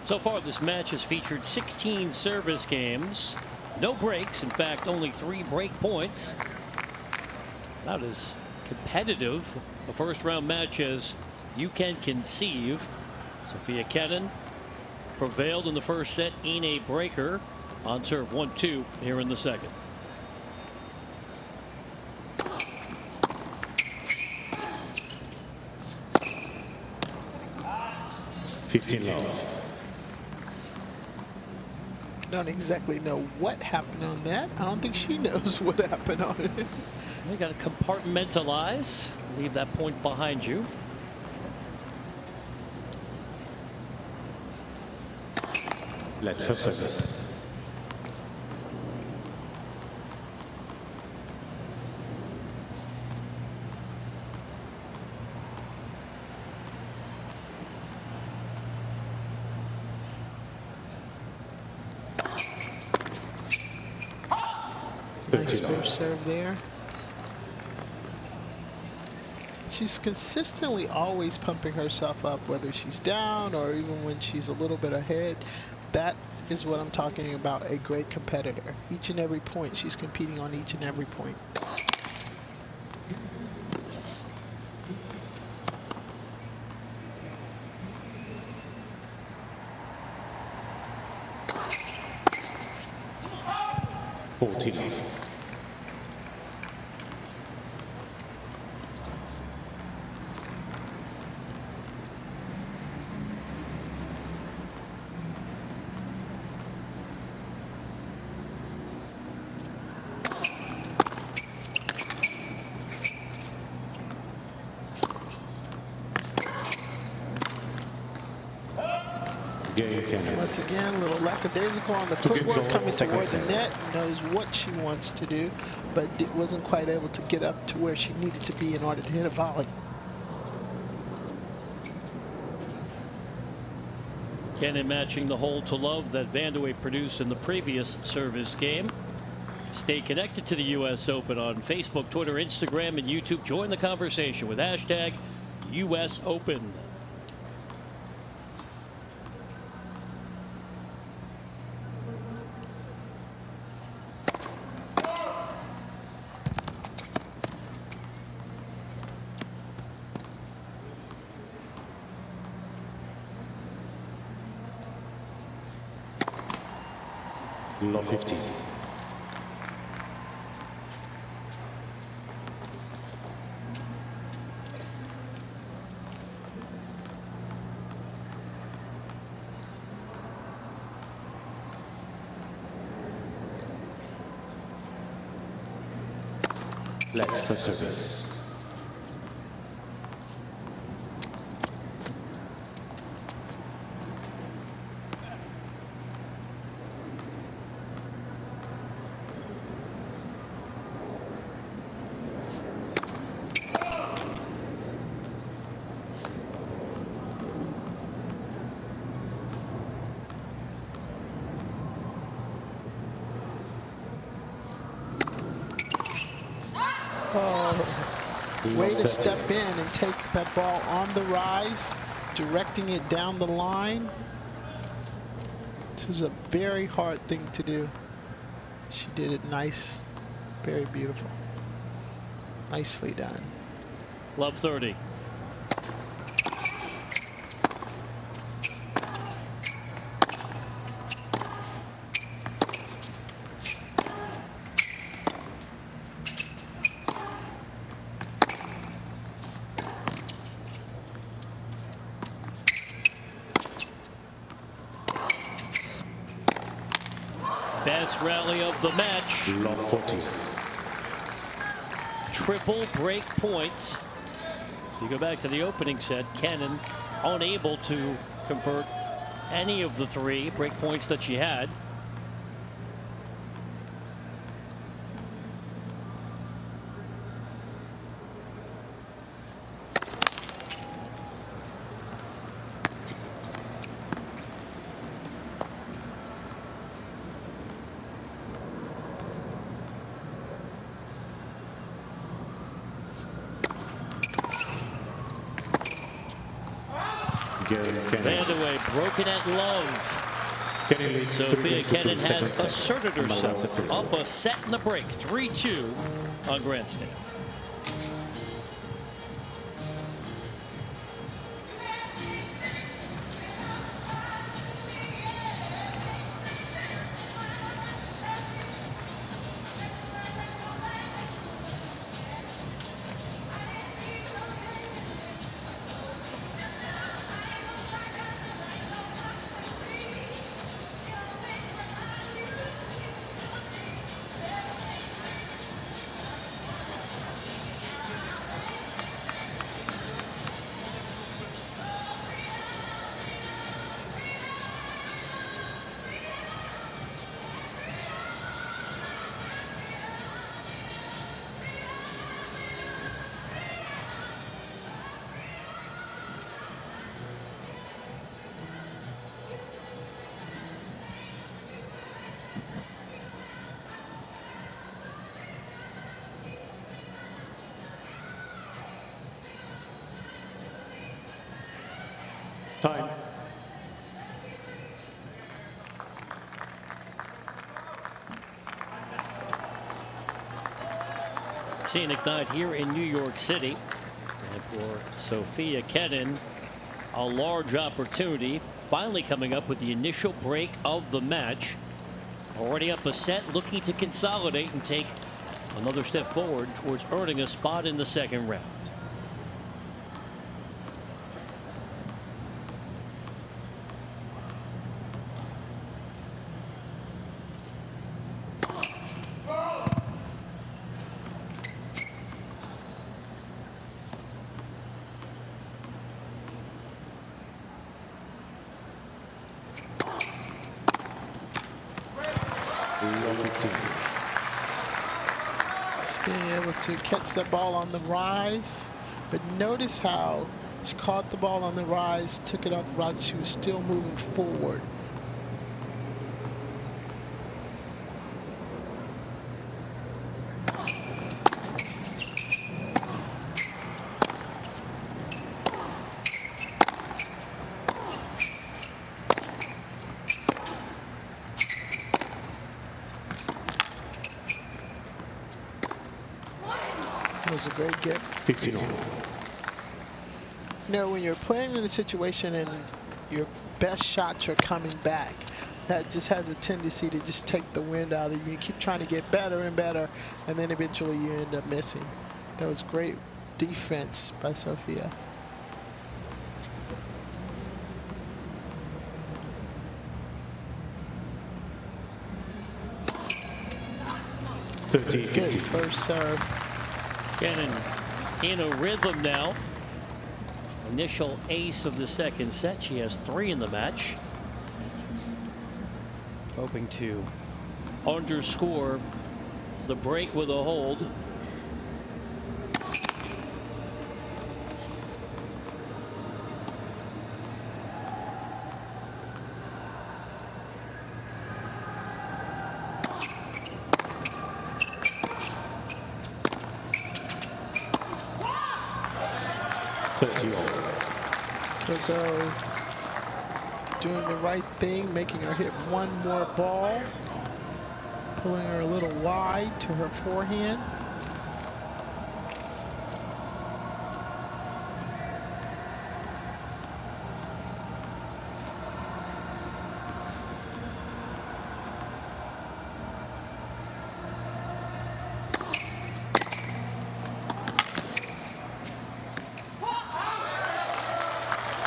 So far, this match has featured 16 service games. No breaks. In fact, only 3 break points. Not as competitive a first-round match as you can conceive. Sofia Kenin prevailed in the first set in a breaker on serve 1-2 here in the second. $15 love. Don't exactly know what happened on that. I don't think she knows what happened on it. You got to compartmentalize. Leave that point behind you. Let for service. Nice 30 first serve there. She's consistently always pumping herself up, whether she's down or even when she's a little bit ahead. That is what I'm talking about, a great competitor. Each and every point, she's competing on each and every point. Once again, a little lackadaisical on the footwork, coming toward the net, knows what she wants to do, but wasn't quite able to get up to where she needed to be in order to hit a volley. Kenin matching the hold to love that Vandeweghe produced in the previous service game. Stay connected to the U.S. Open on Facebook, Twitter, Instagram, and YouTube. Join the conversation with hashtag US Open. Love 15. Left for service. Way to step in and take that ball on the rise, directing it down the line. This is a very hard thing to do. She did it nice, very beautiful. Nicely done. Love 30. Best rally of the match. Love 40. Triple break points. You go back to the opening set, Kenin unable to convert any of the 3 break points that she had. Vandeweghe broken at love. Sofia Kenin has asserted herself up a set in the break, 3-2 on grandstand. scenic night here in New York City. And for Sofia Kenin, a large opportunity finally coming up with the initial break of the match. Already up a set, looking to consolidate and take another step forward towards earning a spot in the second round. Just being able to catch the ball on the rise, but notice how she caught the ball on the rise, took it off the rise, she was still moving forward. That was a great get. 15 all. You know, when you're playing in a situation and your best shots are coming back, that just has a tendency to just take the wind out of you. You keep trying to get better and better, and then eventually you end up missing. That was great defense by Sofia. Good first serve. Kenin in a rhythm now. Initial ace of the second set. She has 3 in the match. Hoping to underscore the break with a hold. CoCo doing the right thing, making her hit one more ball, pulling her a little wide to her forehand.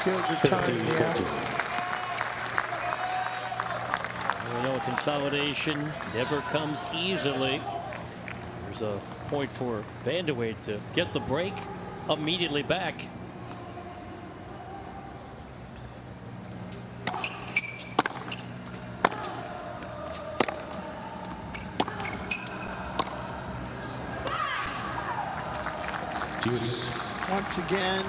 Good return there. We know consolidation never comes easily. There's a point for Vandeweghe to get the break immediately back. Once again,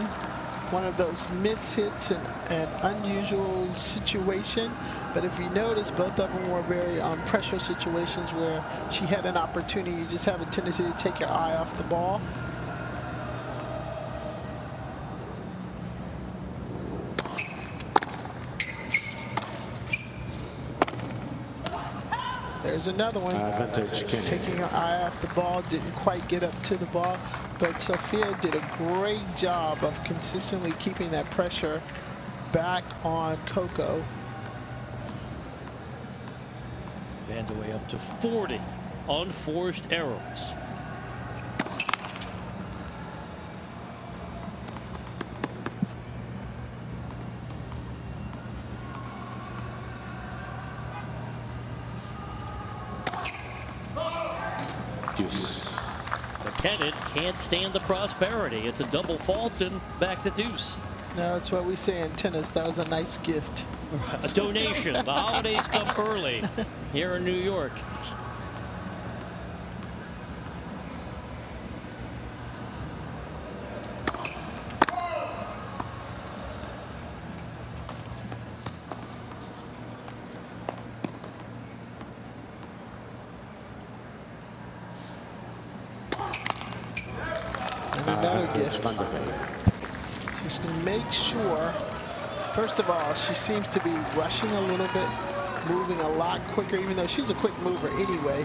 one of those miss hits and an unusual situation. But if you notice, both of them were very pressure situations where she had an opportunity. You just have a tendency to take your eye off the ball. There's another one. Advantage Kenin. Taking her eye off the ball, didn't quite get up to the ball. But Sofia did a great job of consistently keeping that pressure back on CoCo. Vandeweghe up to 40 unforced errors. Kenin can't stand the prosperity. It's a double fault and back to deuce. No, that's what we say in tennis. That was a nice gift. A donation. The holidays come early here in New York. Another gift. Just to make sure, first of all, she seems to be rushing a little bit, moving a lot quicker, even though she's a quick mover anyway.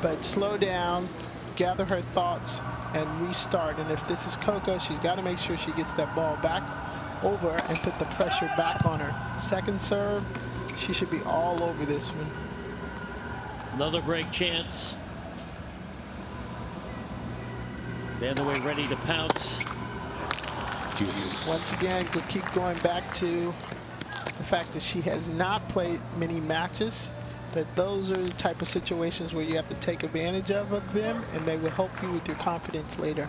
But slow down, gather her thoughts and restart. And if this is CoCo, she's got to make sure she gets that ball back over and put the pressure back on her. Second serve, she should be all over this one. Another break chance. Vandeweghe ready to pounce. Once again, we'll keep going back to the fact that she has not played many matches, but those are the type of situations where you have to take advantage of them, and they will help you with your confidence later.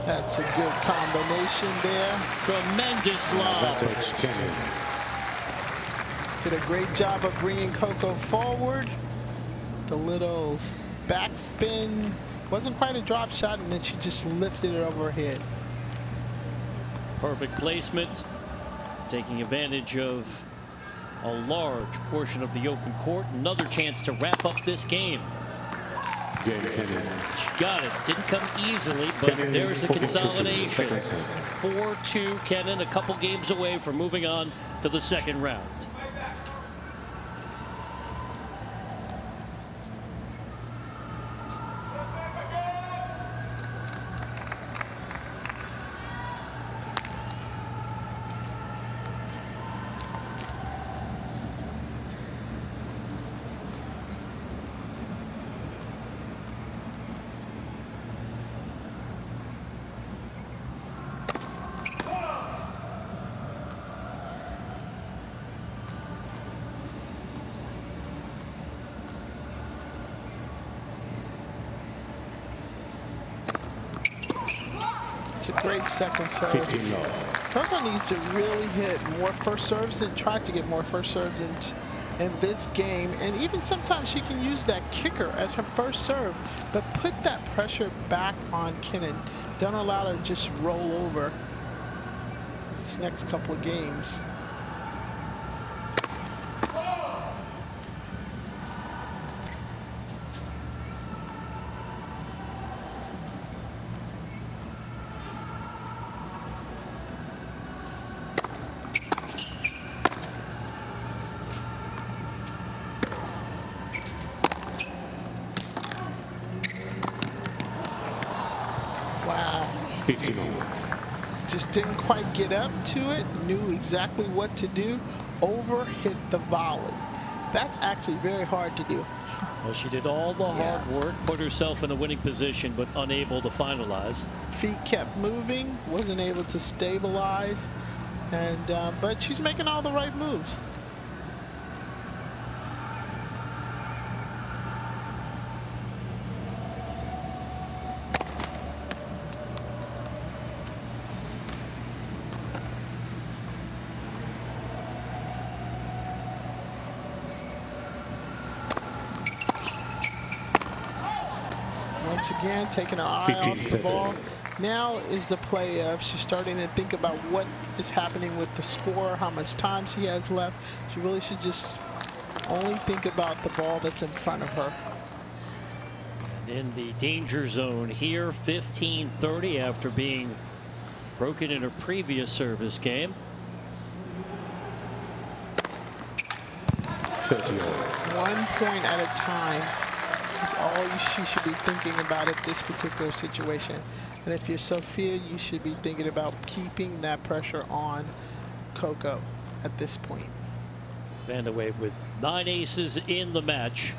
That's a good combination there. Tremendous lob. Did a great job of bringing CoCo forward. The little backspin wasn't quite a drop shot, and then she just lifted it over her head. Perfect placement, taking advantage of a large portion of the open court. Another chance to wrap up this game. She got it. Didn't come easily, but there's a consolidation. 4-2 Kenin, a couple games away from moving on to the second round. It's a great second serve. 15 love. CoCo needs to really hit more first serves and try to get more first serves in this game. And even sometimes she can use that kicker as her first serve, but put that pressure back on Kenin. Don't allow her to just roll over these next couple of games. Wow. 15 Just didn't quite get up to it, knew exactly what to do, over hit the volley. That's actually very hard to do. Well, she did all the hard work, put herself in a winning position, but unable to finalize. Feet kept moving, wasn't able to stabilize, and but she's making all the right moves. Once again, taking her eye off the ball. Now is the play of she's starting to think about what is happening with the score, how much time she has left. She really should just only think about the ball that's in front of her. And in the danger zone here, 15-30 after being broken in her previous service game. 30 1 point at a time is all she should be thinking about at this particular situation. And if you're Sofia, you should be thinking about keeping that pressure on CoCo at this point. Vandeweghe with 9 aces in the match.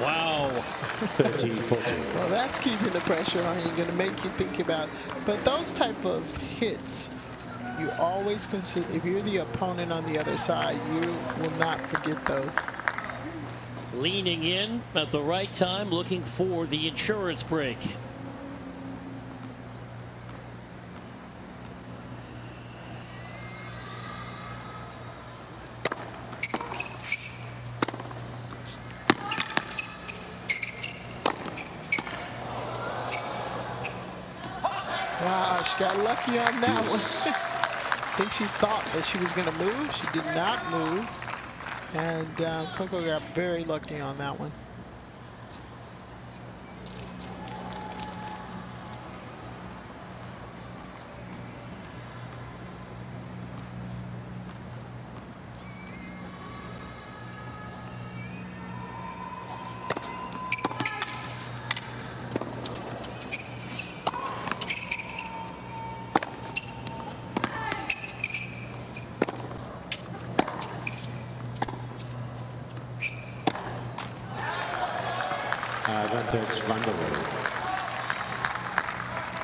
Wow. 13-14. Well, that's keeping the pressure on you, going to make you think about. But those type of hits, you always consider, if you're the opponent on the other side, you will not forget those. leaning in at the right time, looking for the insurance break. Wow, she got lucky on that one. I think she thought that she was going to move. She did not move. And CoCo got very lucky on that one. Advantage Vandeweghe.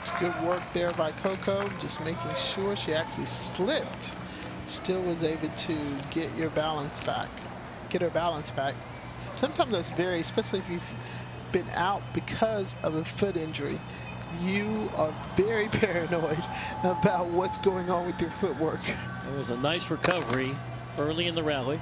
It's good work there by CoCo, just making sure she actually slipped. Still was able to get her balance back. Sometimes that's very, especially if you've been out because of a foot injury, you are very paranoid about what's going on with your footwork. It was a nice recovery early in the rally.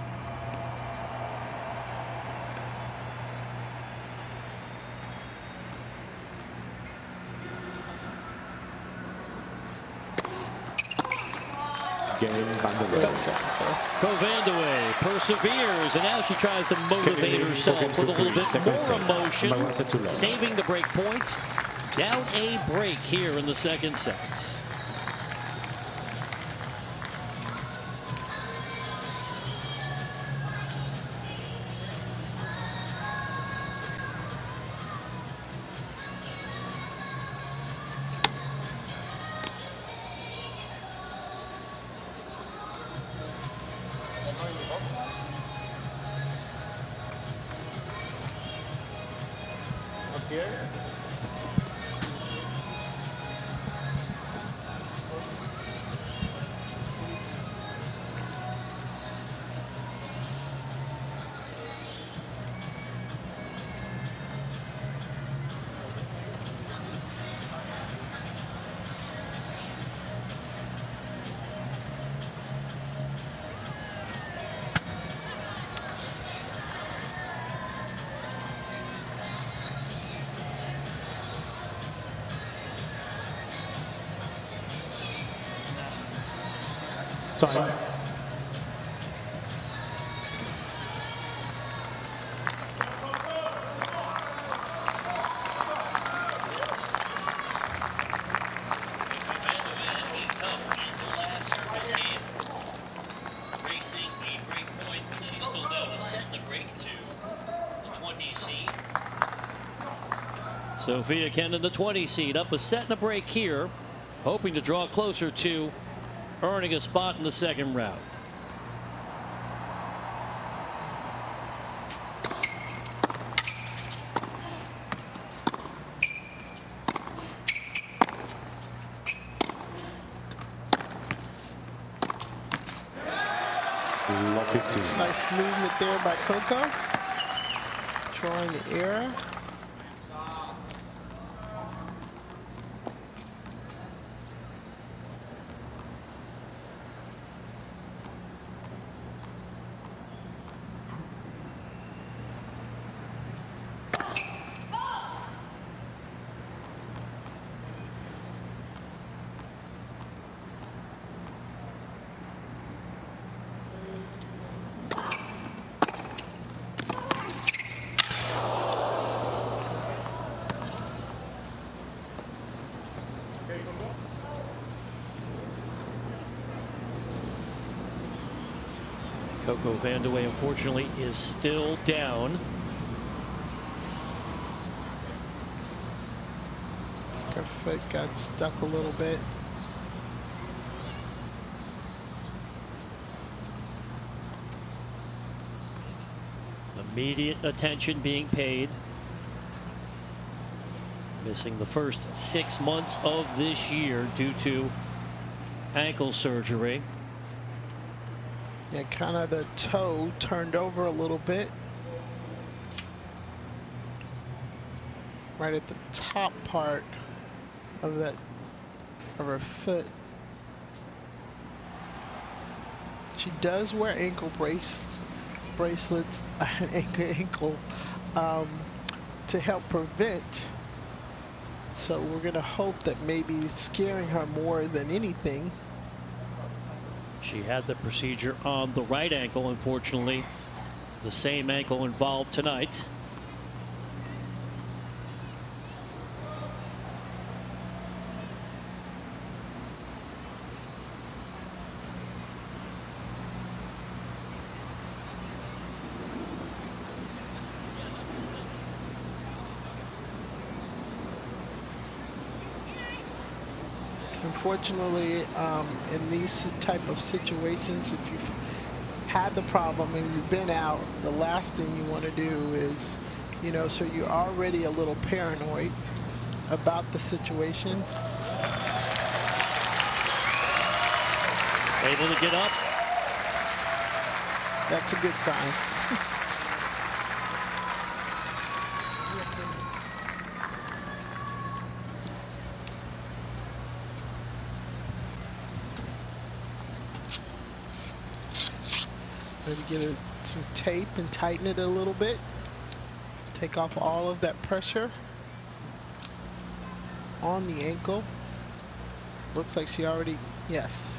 CoCo Vandeweghe perseveres, and now she tries to motivate herself with a little bit more emotion, saving the break point. Down a break here in the second set. Time. Sofia Kenin, the 20 seed, up a set and a break here, hoping to draw closer to earning a spot in the second round. Nice movement there by CoCo, drawing the error. CoCo Vandeweghe, unfortunately, is still down. Her foot got stuck a little bit. Immediate attention being paid. Missing the first 6 months of this year due to ankle surgery. Yeah, kind of the toe turned over a little bit. right at the top part of that of her foot. She does wear ankle bracelets, ankle to help prevent. So we're going to hope that maybe it's scaring her more than anything. She had the procedure on the right ankle, unfortunately. The same ankle involved tonight. Unfortunately, in these type of situations, if you've had the problem and you've been out, the last thing you want to do is, you know, so you're already a little paranoid about the situation. Able to get up. That's a good sign. Maybe get some tape and tighten it a little bit. Take off all of that pressure on the ankle. Looks like she already, yes.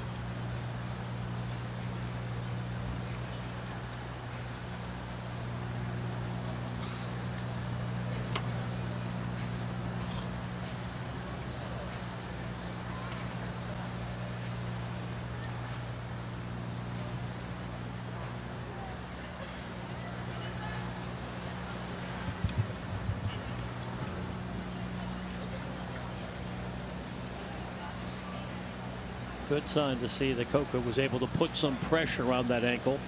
Good sign to see that CoCo was able to put some pressure on that ankle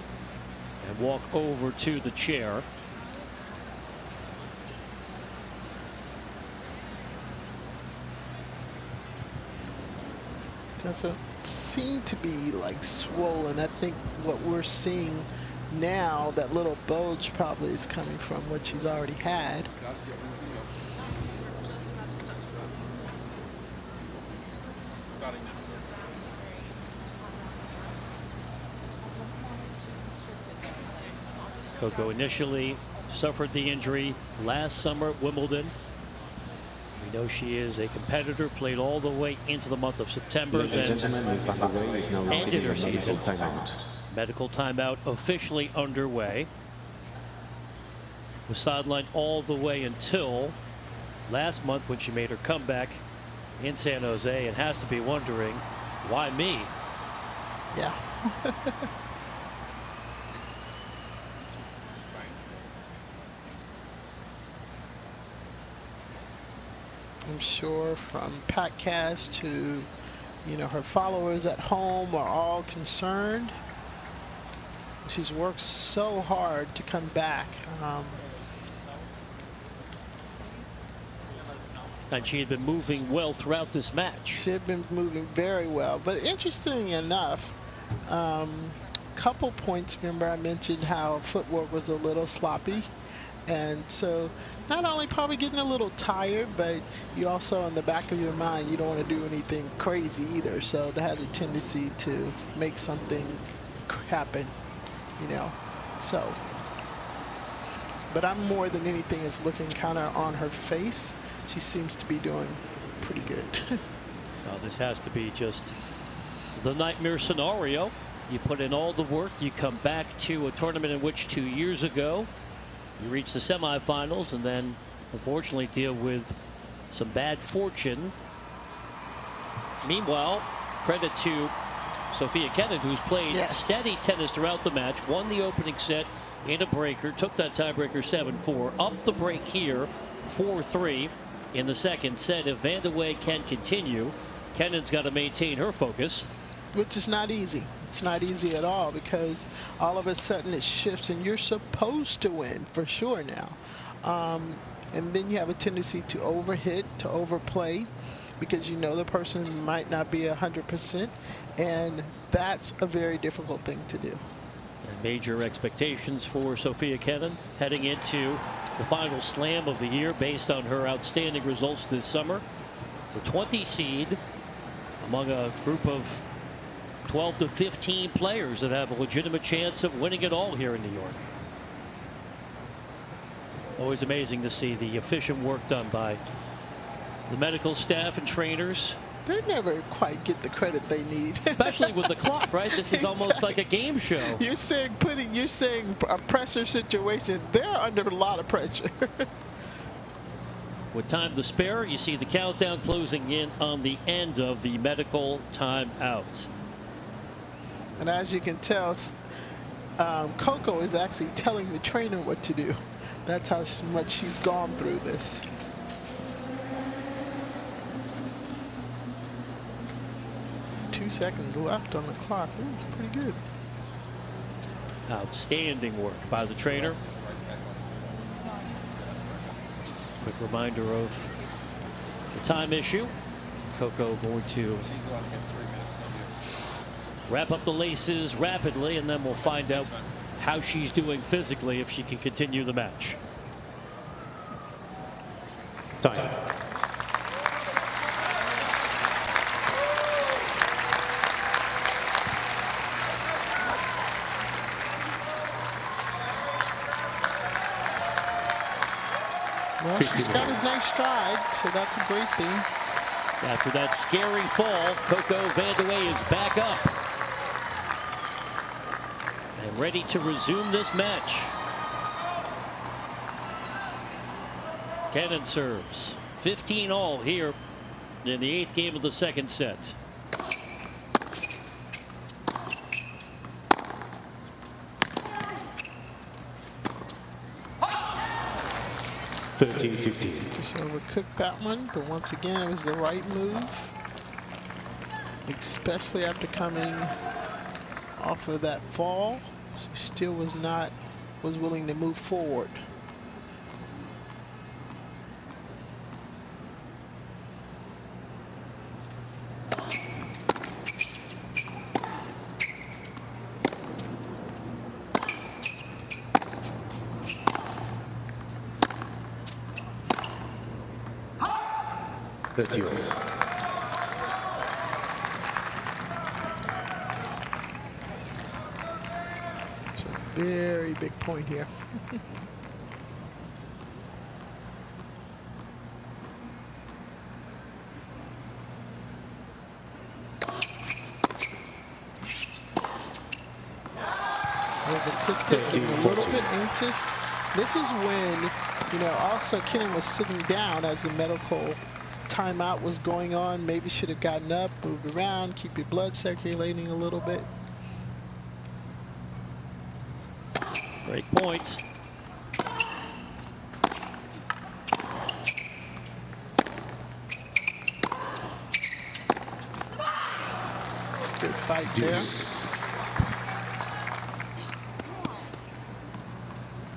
and walk over to the chair. Doesn't seem to be like swollen. I think what we're seeing now, that little bulge probably is coming from what she's already had. Just about to start. Starting now. CoCo initially suffered the injury last summer at Wimbledon. We know she is a competitor, played all the way into the month of September. Ladies and gentlemen, Ms. Vandeweghe is now receiving a medical timeout. Medical timeout officially underway. Was sidelined all the way until last month when she made her comeback in San Jose, and has to be wondering, why me? Yeah. I'm sure from Patcast to, you know, her followers at home are all concerned. She's worked so hard to come back. And she had been moving well throughout this match. She had been moving very well. But interesting enough, couple points, remember I mentioned how footwork was a little sloppy. And so not only probably getting a little tired, but you also in the back of your mind, you don't want to do anything crazy either. So that has a tendency to make something happen, you know. So, but I'm more than anything is looking kind of on her face. She seems to be doing pretty good. Now this has to be just the nightmare scenario. You put in all the work, you come back to a tournament in which 2 years ago you reach the semifinals, and then unfortunately deal with some bad fortune. Meanwhile, credit to Sofia Kenin, who's played steady tennis throughout the match, won the opening set in a breaker, took that tiebreaker 7-4, up the break here 4-3 in the second set. If Vandeweghe can continue, Kenin's got to maintain her focus. Which is not easy. It's not easy at all, because all of a sudden it shifts and you're supposed to win for sure now. And then you have a tendency to overhit, to overplay, because you know the person might not be 100%. And that's a very difficult thing to do. And major expectations for Sofia Kenin heading into the final slam of the year based on her outstanding results this summer. The 20 seed among a group of 12 to 15 players that have a legitimate chance of winning it all here in New York. Always amazing to see the efficient work done by the medical staff and trainers. They never quite get the credit they need. Especially with the clock, right? This is almost like a game show. You're saying a pressure situation. They're under a lot of pressure. With time to spare, you see the countdown closing in on the end of the medical timeout. And as you can tell, CoCo is actually telling the trainer what to do. That's how much she's gone through this. Two seconds left on the clock. Ooh, pretty good. Outstanding work by the trainer. Quick reminder of the time issue. CoCo going to wrap up the laces rapidly, and then we'll find out how she's doing physically if she can continue the match. Time. Well, she's got a nice stride, so that's a great thing. After that scary fall, CoCo Vandeweghe is back up and ready to resume this match. Kenin serves. 15 all here in the 8th game of the second set. So we cooked that one, but once again, it was the right move, especially after coming off of that fall. She still was willing to move forward. That's you. It's a very big point here. A little bit anxious. This is when, also Kenin was sitting down as the medical timeout was going on. Maybe should have gotten up, moved around, keep your blood circulating a little bit. Great point. It's a good fight there.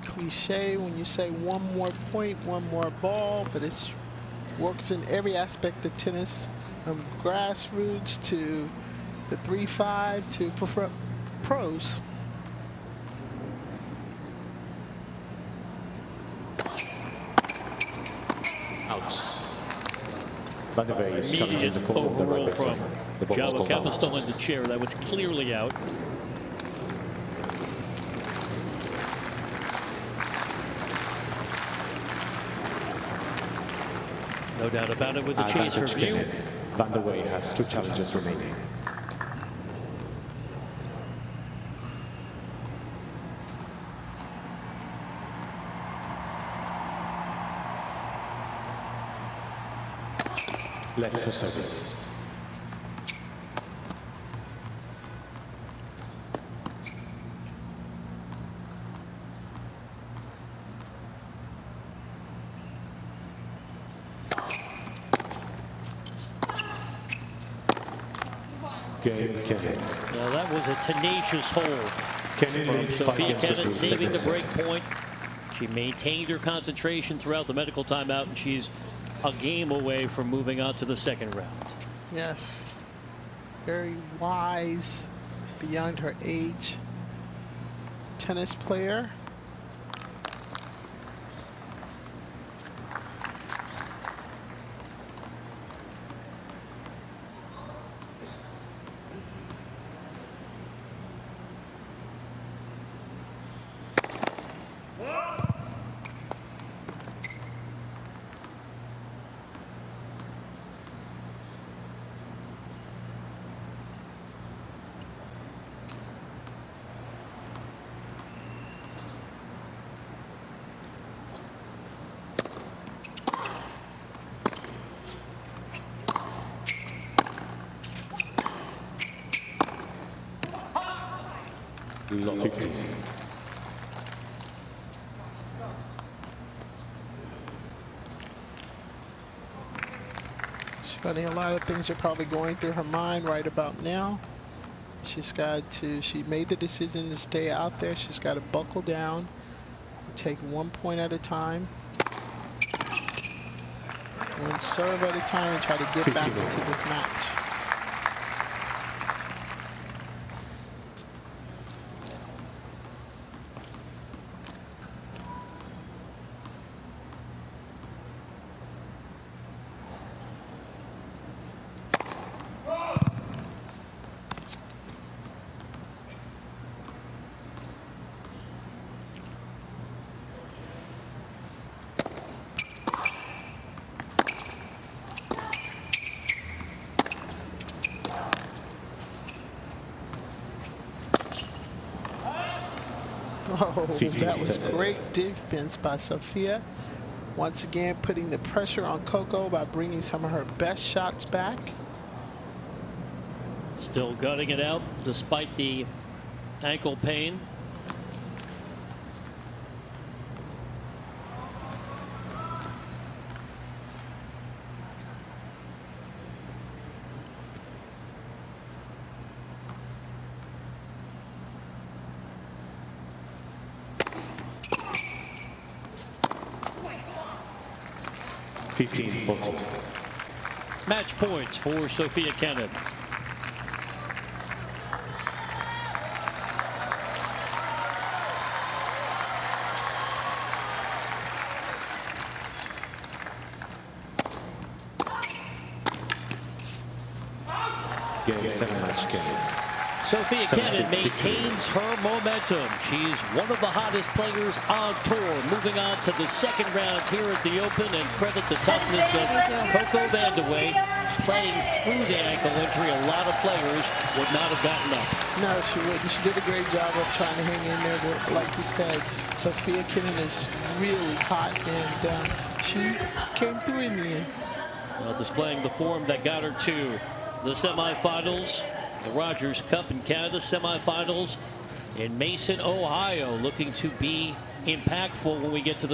Cliche when you say one more point, one more ball, but it's works in every aspect of tennis, from grassroots to the 3-5 to pros. Out. Vandeweghe is challenging the call of the Overall right from baseline. The ball was Javo called out. Capital in the chair. That was clearly out. No doubt about it with the chase Advantage review. Kenin. Vandeweghe has 2 challenges remaining. Left for service. Game Kenin. Now that was a tenacious hold Kenin from leads Sofia 5 games Kenin, to 2 saving the second break set. point. She maintained her concentration throughout the medical timeout, and she's a game away from moving on to the second round. Yes, very wise, beyond her age tennis player. Love 15. It's funny, a lot of things are probably going through her mind right about now. She's got to, she made the decision to stay out there. She's got to buckle down, take 1 point at a time, one serve at a time, and try to get back into this match. Oh, that was great defense by Sofia. Once again, putting the pressure on CoCo by bringing some of her best shots back. Still gutting it out despite the ankle pain. Match points for Sofia Kenin. Game 7 match Kenin. Sofia Kenin maintains her momentum. She's one of the hottest players on tour. Moving on to the second round here at the Open, and credit the toughness of CoCo Vandeweghe playing through the ankle injury. A lot of players would not have gotten up. No, she wouldn't. She did a great job of trying to hang in there. But like you said, Sofia Kenin is really hot, and she came through in the end. Well, displaying the form that got her to the semifinals. The Rogers Cup in Canada semifinals in Mason, Ohio, looking to be impactful when we get to the